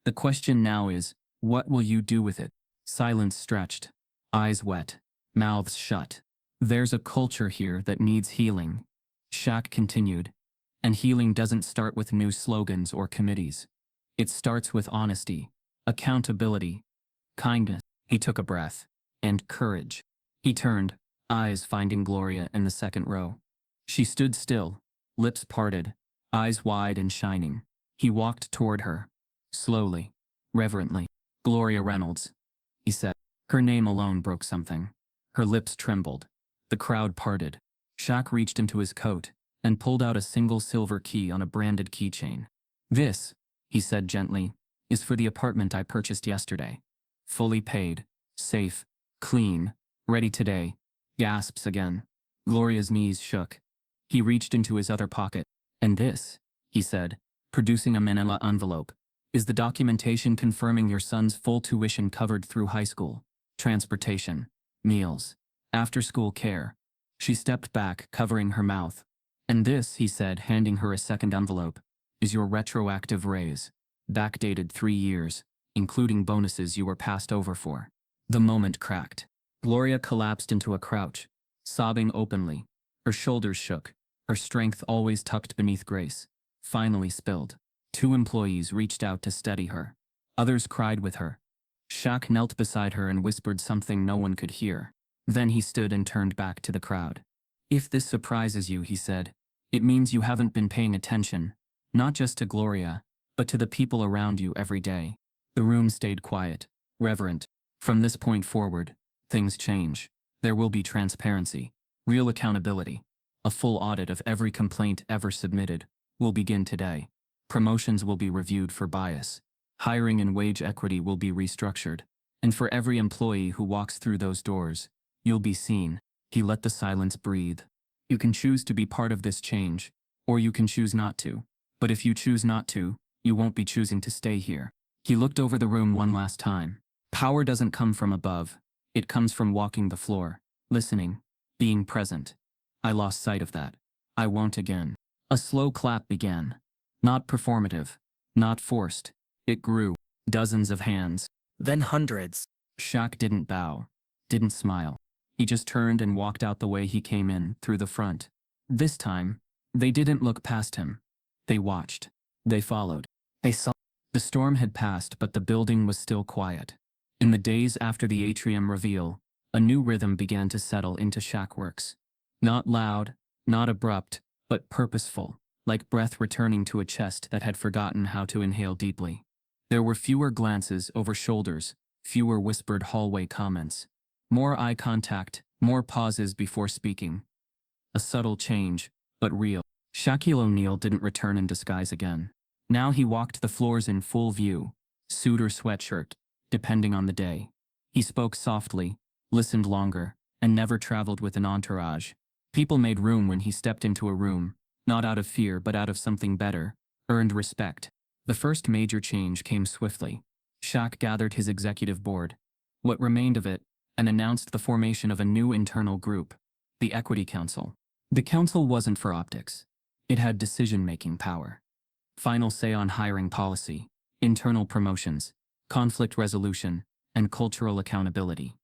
The question now is, what will you do with it?" Silence stretched. Eyes wet. Mouths shut. "There's a culture here that needs healing," Shaq continued. "And healing doesn't start with new slogans or committees. It starts with honesty, accountability, kindness." He took a breath. "And courage." He turned, eyes finding Gloria in the second row. She stood still, lips parted, eyes wide and shining. He walked toward her. Slowly, reverently. "Gloria Reynolds," he said. Her name alone broke something. Her lips trembled. The crowd parted. Shaq reached into his coat and pulled out a single silver key on a branded keychain. "This," he said gently, "is for the apartment I purchased yesterday. Fully paid, safe, clean, ready today." Gasps again. Gloria's knees shook. He reached into his other pocket. "And this," he said, producing a manila envelope, "is the documentation confirming your son's full tuition covered through high school, transportation, meals, after-school care." She stepped back, covering her mouth. "And this," he said, handing her a second envelope, "is your retroactive raise, backdated 3 years, including bonuses you were passed over for." The moment cracked. Gloria collapsed into a crouch, sobbing openly. Her shoulders shook, her strength always tucked beneath grace, finally spilled. 2 employees reached out to steady her. Others cried with her. Shaq knelt beside her and whispered something no one could hear. Then he stood and turned back to the crowd. "If this surprises you," he said, "it means you haven't been paying attention, not just to Gloria, but to the people around you every day." The room stayed quiet, reverent. From this point forward, things change. There will be transparency, real accountability. A full audit of every complaint ever submitted will begin today. Promotions will be reviewed for bias. Hiring and wage equity will be restructured. And for every employee who walks through those doors, you'll be seen. He let the silence breathe. You can choose to be part of this change, or you can choose not to. But if you choose not to, you won't be choosing to stay here. He looked over the room one last time. Power doesn't come from above. It comes from walking the floor, listening, being present. I lost sight of that. I won't again. A slow clap began. Not performative, not forced. It grew. Dozens of hands. Then hundreds. Shaq didn't bow, didn't smile. He just turned and walked out the way he came in, through the front. This time, they didn't look past him. They watched. They followed. They saw. The storm had passed, but the building was still quiet. In the days after the atrium reveal, a new rhythm began to settle into Shackworks. Not loud, not abrupt, but purposeful, like breath returning to a chest that had forgotten how to inhale deeply. There were fewer glances over shoulders, fewer whispered hallway comments. More eye contact, more pauses before speaking. A subtle change, but real. Shaquille O'Neal didn't return in disguise again. Now he walked the floors in full view, suit or sweatshirt, depending on the day. He spoke softly, listened longer, and never traveled with an entourage. People made room when he stepped into a room, not out of fear but out of something better, earned respect. The first major change came swiftly. Shaq gathered his executive board, what remained of it, and announced the formation of a new internal group, the Equity Council. The council wasn't for optics. It had decision-making power. Final say on hiring policy, internal promotions, conflict resolution, and cultural accountability.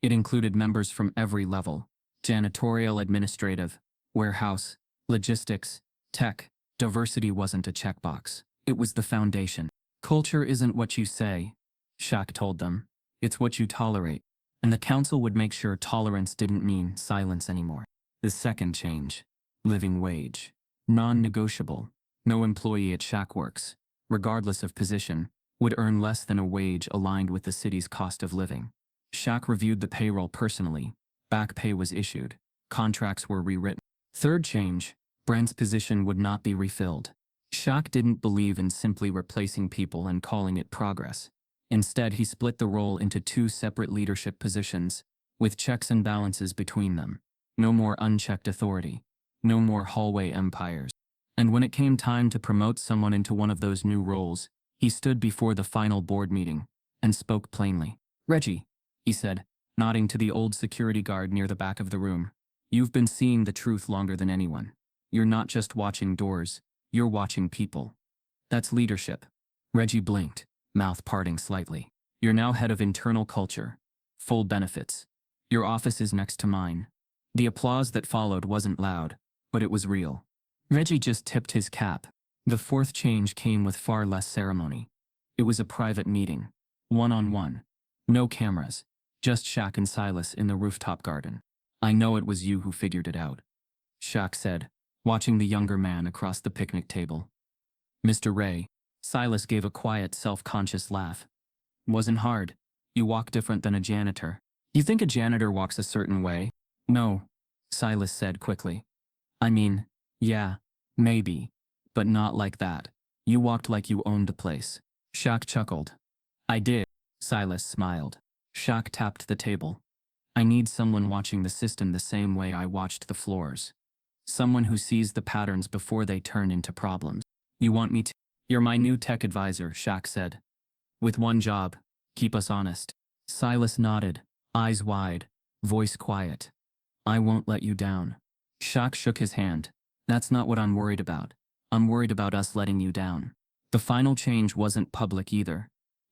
It included members from every level: janitorial, administrative, warehouse, logistics, tech. Diversity wasn't a checkbox. It was the foundation. Culture isn't what you say, Shaq told them. It's what you tolerate. And the council would make sure tolerance didn't mean silence anymore. The second change: living wage. Non-negotiable. No employee at Shackworks, regardless of position, would earn less than a wage aligned with the city's cost of living. Shaq reviewed the payroll personally. Back pay was issued. Contracts were rewritten. Third change: Brent's position would not be refilled. Shaq didn't believe in simply replacing people and calling it progress. Instead, he split the role into two separate leadership positions, with checks and balances between them. No more unchecked authority. No more hallway empires. And when it came time to promote someone into one of those new roles, he stood before the final board meeting and spoke plainly. "Reggie," he said, nodding to the old security guard near the back of the room, "you've been seeing the truth longer than anyone. You're not just watching doors, you're watching people. That's leadership." Reggie blinked, mouth parting slightly. "You're now head of internal culture. Full benefits. Your office is next to mine." The applause that followed wasn't loud, but it was real. Reggie just tipped his cap. The fourth change came with far less ceremony. It was a private meeting. One-on-one. No cameras. Just Shaq and Silas in the rooftop garden. "I know it was you who figured it out," Shaq said, watching the younger man across the picnic table. "Mr. Ray." Silas gave a quiet, self-conscious laugh. "Wasn't hard. You walk different than a janitor." "You think a janitor walks a certain way?" "No," Silas said quickly. "I mean, yeah, maybe, but not like that. You walked like you owned the place." Shaq chuckled. "I did." Silas smiled. Shaq tapped the table. "I need someone watching the system the same way I watched the floors. Someone who sees the patterns before they turn into problems." "You want me to?" "You're my new tech advisor," Shaq said. "With one job: keep us honest." Silas nodded, eyes wide, voice quiet. "I won't let you down." Shaq shook his hand. "That's not what I'm worried about. I'm worried about us letting you down." The final change wasn't public either.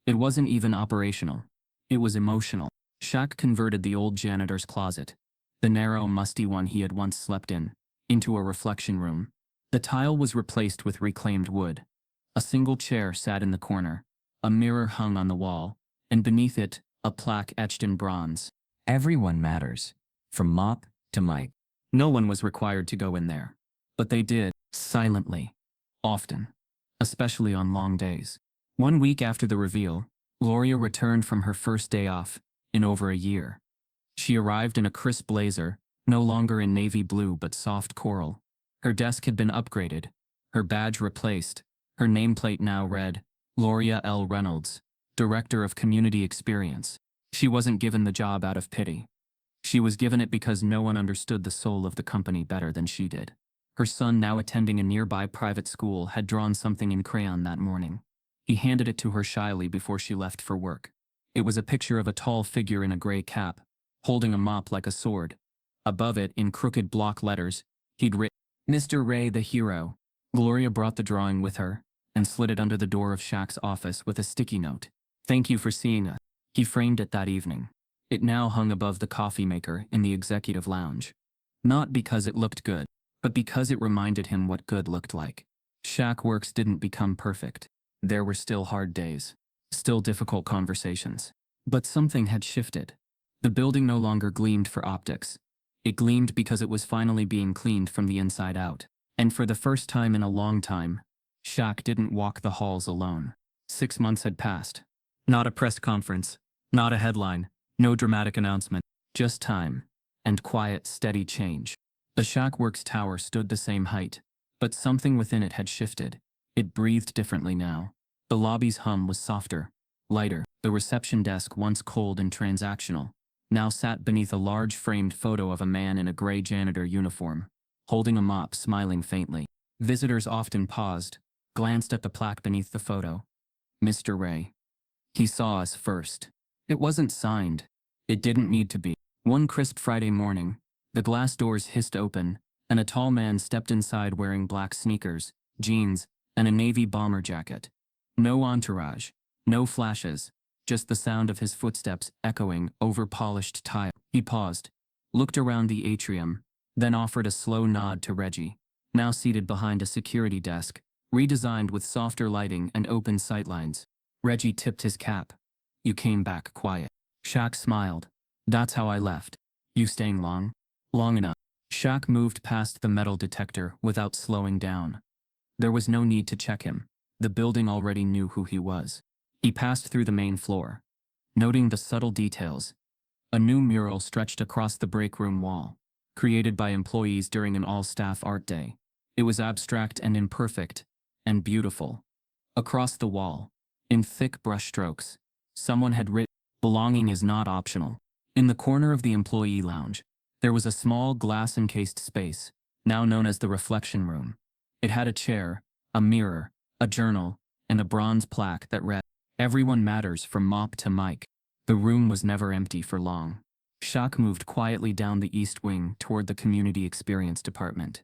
It wasn't even operational. It was emotional. Shaq converted the old janitor's closet, the narrow, musty one he had once slept in, into a reflection room. The tile was replaced with reclaimed wood. A single chair sat in the corner. A mirror hung on the wall, and beneath it, a plaque etched in bronze. Everyone matters, from Mop to Mike. No one was required to go in there. But they did, silently. Often. Especially on long days. 1 week after the reveal, Gloria returned from her first day off, in over a year. She arrived in a crisp blazer, no longer in navy blue but soft coral. Her desk had been upgraded, her badge replaced, her nameplate now read, Gloria L. Reynolds, Director of Community Experience. She wasn't given the job out of pity. She was given it because no one understood the soul of the company better than she did. Her son, now attending a nearby private school, had drawn something in crayon that morning. He handed it to her shyly before she left for work. It was a picture of a tall figure in a gray cap, holding a mop like a sword. Above it, in crooked block letters, he'd written, Mr. Ray the Hero. Gloria brought the drawing with her, and slid it under the door of Shaq's office with a sticky note. Thank you for seeing us. He framed it that evening. It now hung above the coffee maker in the executive lounge. Not because it looked good, but because it reminded him what good looked like. Shaq Works didn't become perfect. There were still hard days. Still difficult conversations. But something had shifted. The building no longer gleamed for optics. It gleamed because it was finally being cleaned from the inside out. And for the first time in a long time, Shaq didn't walk the halls alone. 6 months had passed. Not a press conference. Not a headline. No dramatic announcement. Just time. And quiet, steady change. The Shaq Works tower stood the same height, but something within it had shifted. It breathed differently now. The lobby's hum was softer, lighter. The reception desk, once cold and transactional, now sat beneath a large framed photo of a man in a gray janitor uniform, holding a mop, smiling faintly. Visitors often paused, glanced at the plaque beneath the photo. Mr. Ray. He saw us first. It wasn't signed. It didn't need to be. One crisp Friday morning, the glass doors hissed open, and a tall man stepped inside wearing black sneakers, jeans, and a navy bomber jacket. No entourage, no flashes, just the sound of his footsteps echoing over polished tile. He paused, looked around the atrium, then offered a slow nod to Reggie, now seated behind a security desk, redesigned with softer lighting and open sightlines. Reggie tipped his cap. You came back quiet. Shaq smiled. That's how I left. You staying long? Long enough. Shaq moved past the metal detector without slowing down. There was no need to check him. The building already knew who he was. He passed through the main floor, noting the subtle details. A new mural stretched across the break room wall, created by employees during an all-staff art day. It was abstract and imperfect, and beautiful. Across the wall, in thick brushstrokes, someone had written, "Belonging is not optional." In the corner of the employee lounge, there was a small glass-encased space, now known as the reflection room. It had a chair, a mirror, a journal, and a bronze plaque that read, "Everyone matters from Mop to Mike." The room was never empty for long. Shaq moved quietly down the east wing toward the community experience department.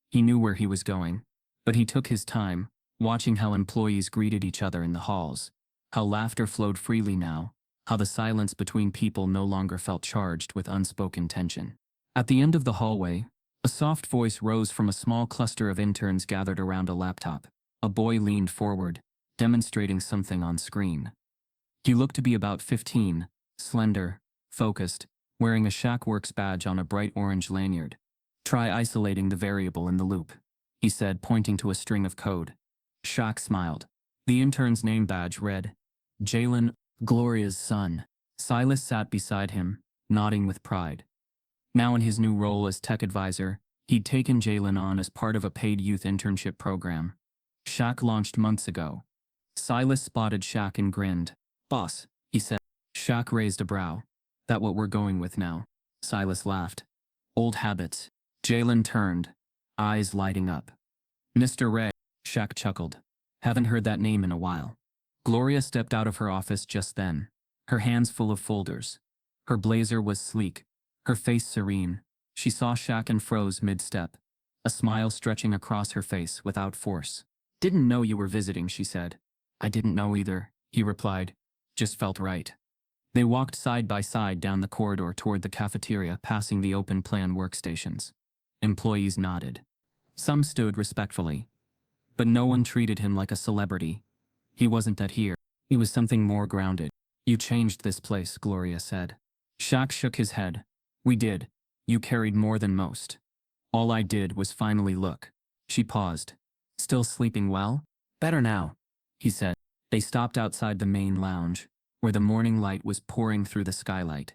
He knew where he was going, but he took his time, watching how employees greeted each other in the halls, how laughter flowed freely now, how the silence between people no longer felt charged with unspoken tension. At the end of the hallway, a soft voice rose from a small cluster of interns gathered around a laptop. A boy leaned forward, demonstrating something on screen. He looked to be about 15, slender, focused, wearing a Shaq Works badge on a bright orange lanyard. Try isolating the variable in the loop, he said, pointing to a string of code. Shaq smiled. The intern's name badge read, Jalen, Gloria's son. Silas sat beside him, nodding with pride. Now in his new role as tech advisor, he'd taken Jalen on as part of a paid youth internship program. Shaq launched months ago. Silas spotted Shaq and grinned. "Boss," he said. Shaq raised a brow. "That what we're going with now?" Silas laughed. "Old habits." Jalen turned, eyes lighting up. "Mr. Ray," Shaq chuckled. "Haven't heard that name in a while." Gloria stepped out of her office just then, her hands full of folders. Her blazer was sleek, her face serene. She saw Shaq and froze mid-step, a smile stretching across her face without force. "Didn't know you were visiting," she said. "I didn't know either," he replied. "Just felt right." They walked side by side down the corridor toward the cafeteria, passing the open plan workstations. Employees nodded. Some stood respectfully. But no one treated him like a celebrity. He wasn't that here. He was something more grounded. You changed this place, Gloria said. Shaq shook his head. We did. You carried more than most. All I did was finally look. She paused. Still sleeping well? Better now, he said. They stopped outside the main lounge, where the morning light was pouring through the skylight.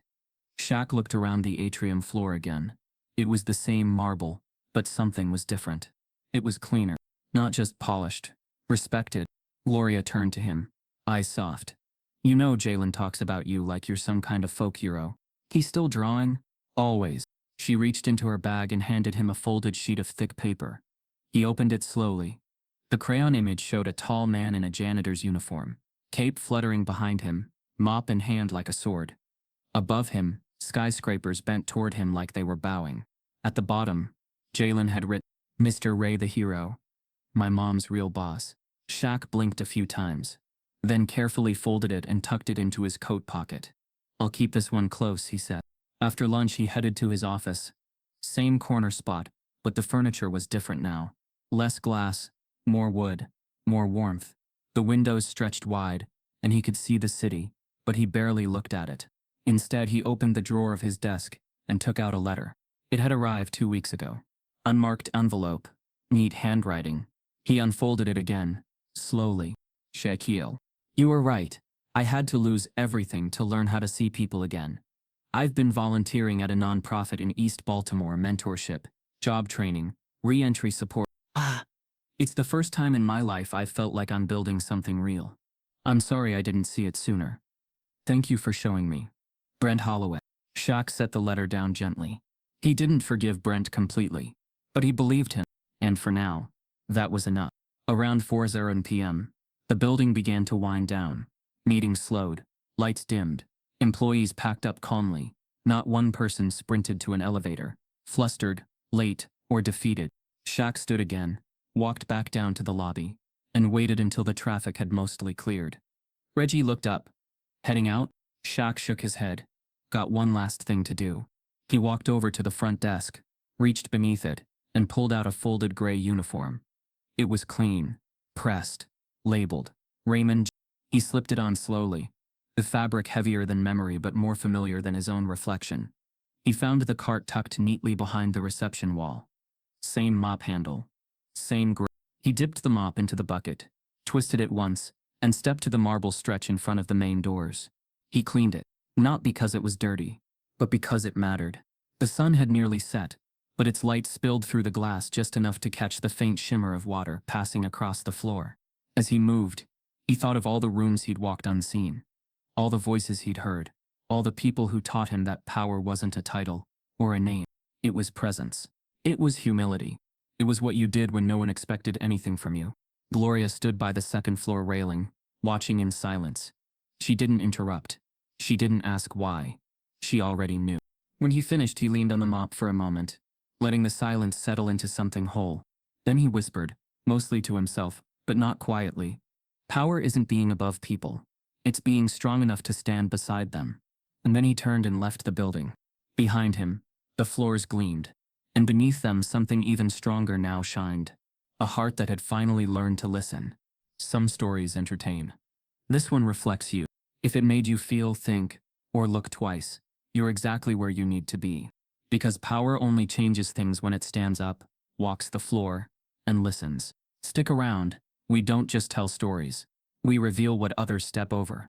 Shaq looked around the atrium floor again. It was the same marble, but something was different. It was cleaner, not just polished. Respected. Gloria turned to him, eyes soft. You know Jalen talks about you like you're some kind of folk hero. He's still drawing? Always. She reached into her bag and handed him a folded sheet of thick paper. He opened it slowly. The crayon image showed a tall man in a janitor's uniform, cape fluttering behind him, mop in hand like a sword. Above him, skyscrapers bent toward him like they were bowing. At the bottom, Jalen had written, Mr. Ray the hero. My mom's real boss. Shaq blinked a few times, then carefully folded it and tucked it into his coat pocket. I'll keep this one close, he said. After lunch he headed to his office. Same corner spot, but the furniture was different now. Less glass, more wood, more warmth. The windows stretched wide, and he could see the city, but he barely looked at it. Instead he opened the drawer of his desk and took out a letter. It had arrived 2 weeks ago. Unmarked envelope, neat handwriting. He unfolded it again, slowly. Shaquille. You were right. I had to lose everything to learn how to see people again. I've been volunteering at a nonprofit in East Baltimore, mentorship, job training, re-entry support. It's the first time in my life I've felt like I'm building something real. I'm sorry I didn't see it sooner. Thank you for showing me. Brent Holloway. Shaq set the letter down gently. He didn't forgive Brent completely, but he believed him, and for now, that was enough. Around 4:00 p.m., the building began to wind down. Meetings slowed, lights dimmed, employees packed up calmly. Not one person sprinted to an elevator, flustered, late, or defeated. Shaq stood again, walked back down to the lobby, and waited until the traffic had mostly cleared. Reggie looked up. Heading out? Shaq shook his head. Got one last thing to do. He walked over to the front desk, reached beneath it, and pulled out a folded gray uniform. It was clean, pressed, labeled. Raymond. He slipped it on slowly, the fabric heavier than memory but more familiar than his own reflection. He found the cart tucked neatly behind the reception wall. Same mop handle. Same gray. He dipped the mop into the bucket, twisted it once, and stepped to the marble stretch in front of the main doors. He cleaned it, not because it was dirty, but because it mattered. The sun had nearly set, but its light spilled through the glass just enough to catch the faint shimmer of water passing across the floor. As he moved, he thought of all the rooms he'd walked unseen, all the voices he'd heard, all the people who taught him that power wasn't a title or a name. It was presence. It was humility. It was what you did when no one expected anything from you. Gloria stood by the second-floor railing, watching in silence. She didn't interrupt. She didn't ask why. She already knew. When he finished, he leaned on the mop for a moment, letting the silence settle into something whole. Then he whispered, mostly to himself, but not quietly. Power isn't being above people. It's being strong enough to stand beside them. And then he turned and left the building. Behind him, the floors gleamed, and beneath them something even stronger now shined. A heart that had finally learned to listen. Some stories entertain. This one reflects you. If it made you feel, think, or look twice, you're exactly where you need to be. Because power only changes things when it stands up, walks the floor, and listens. Stick around. We don't just tell stories. We reveal what others step over.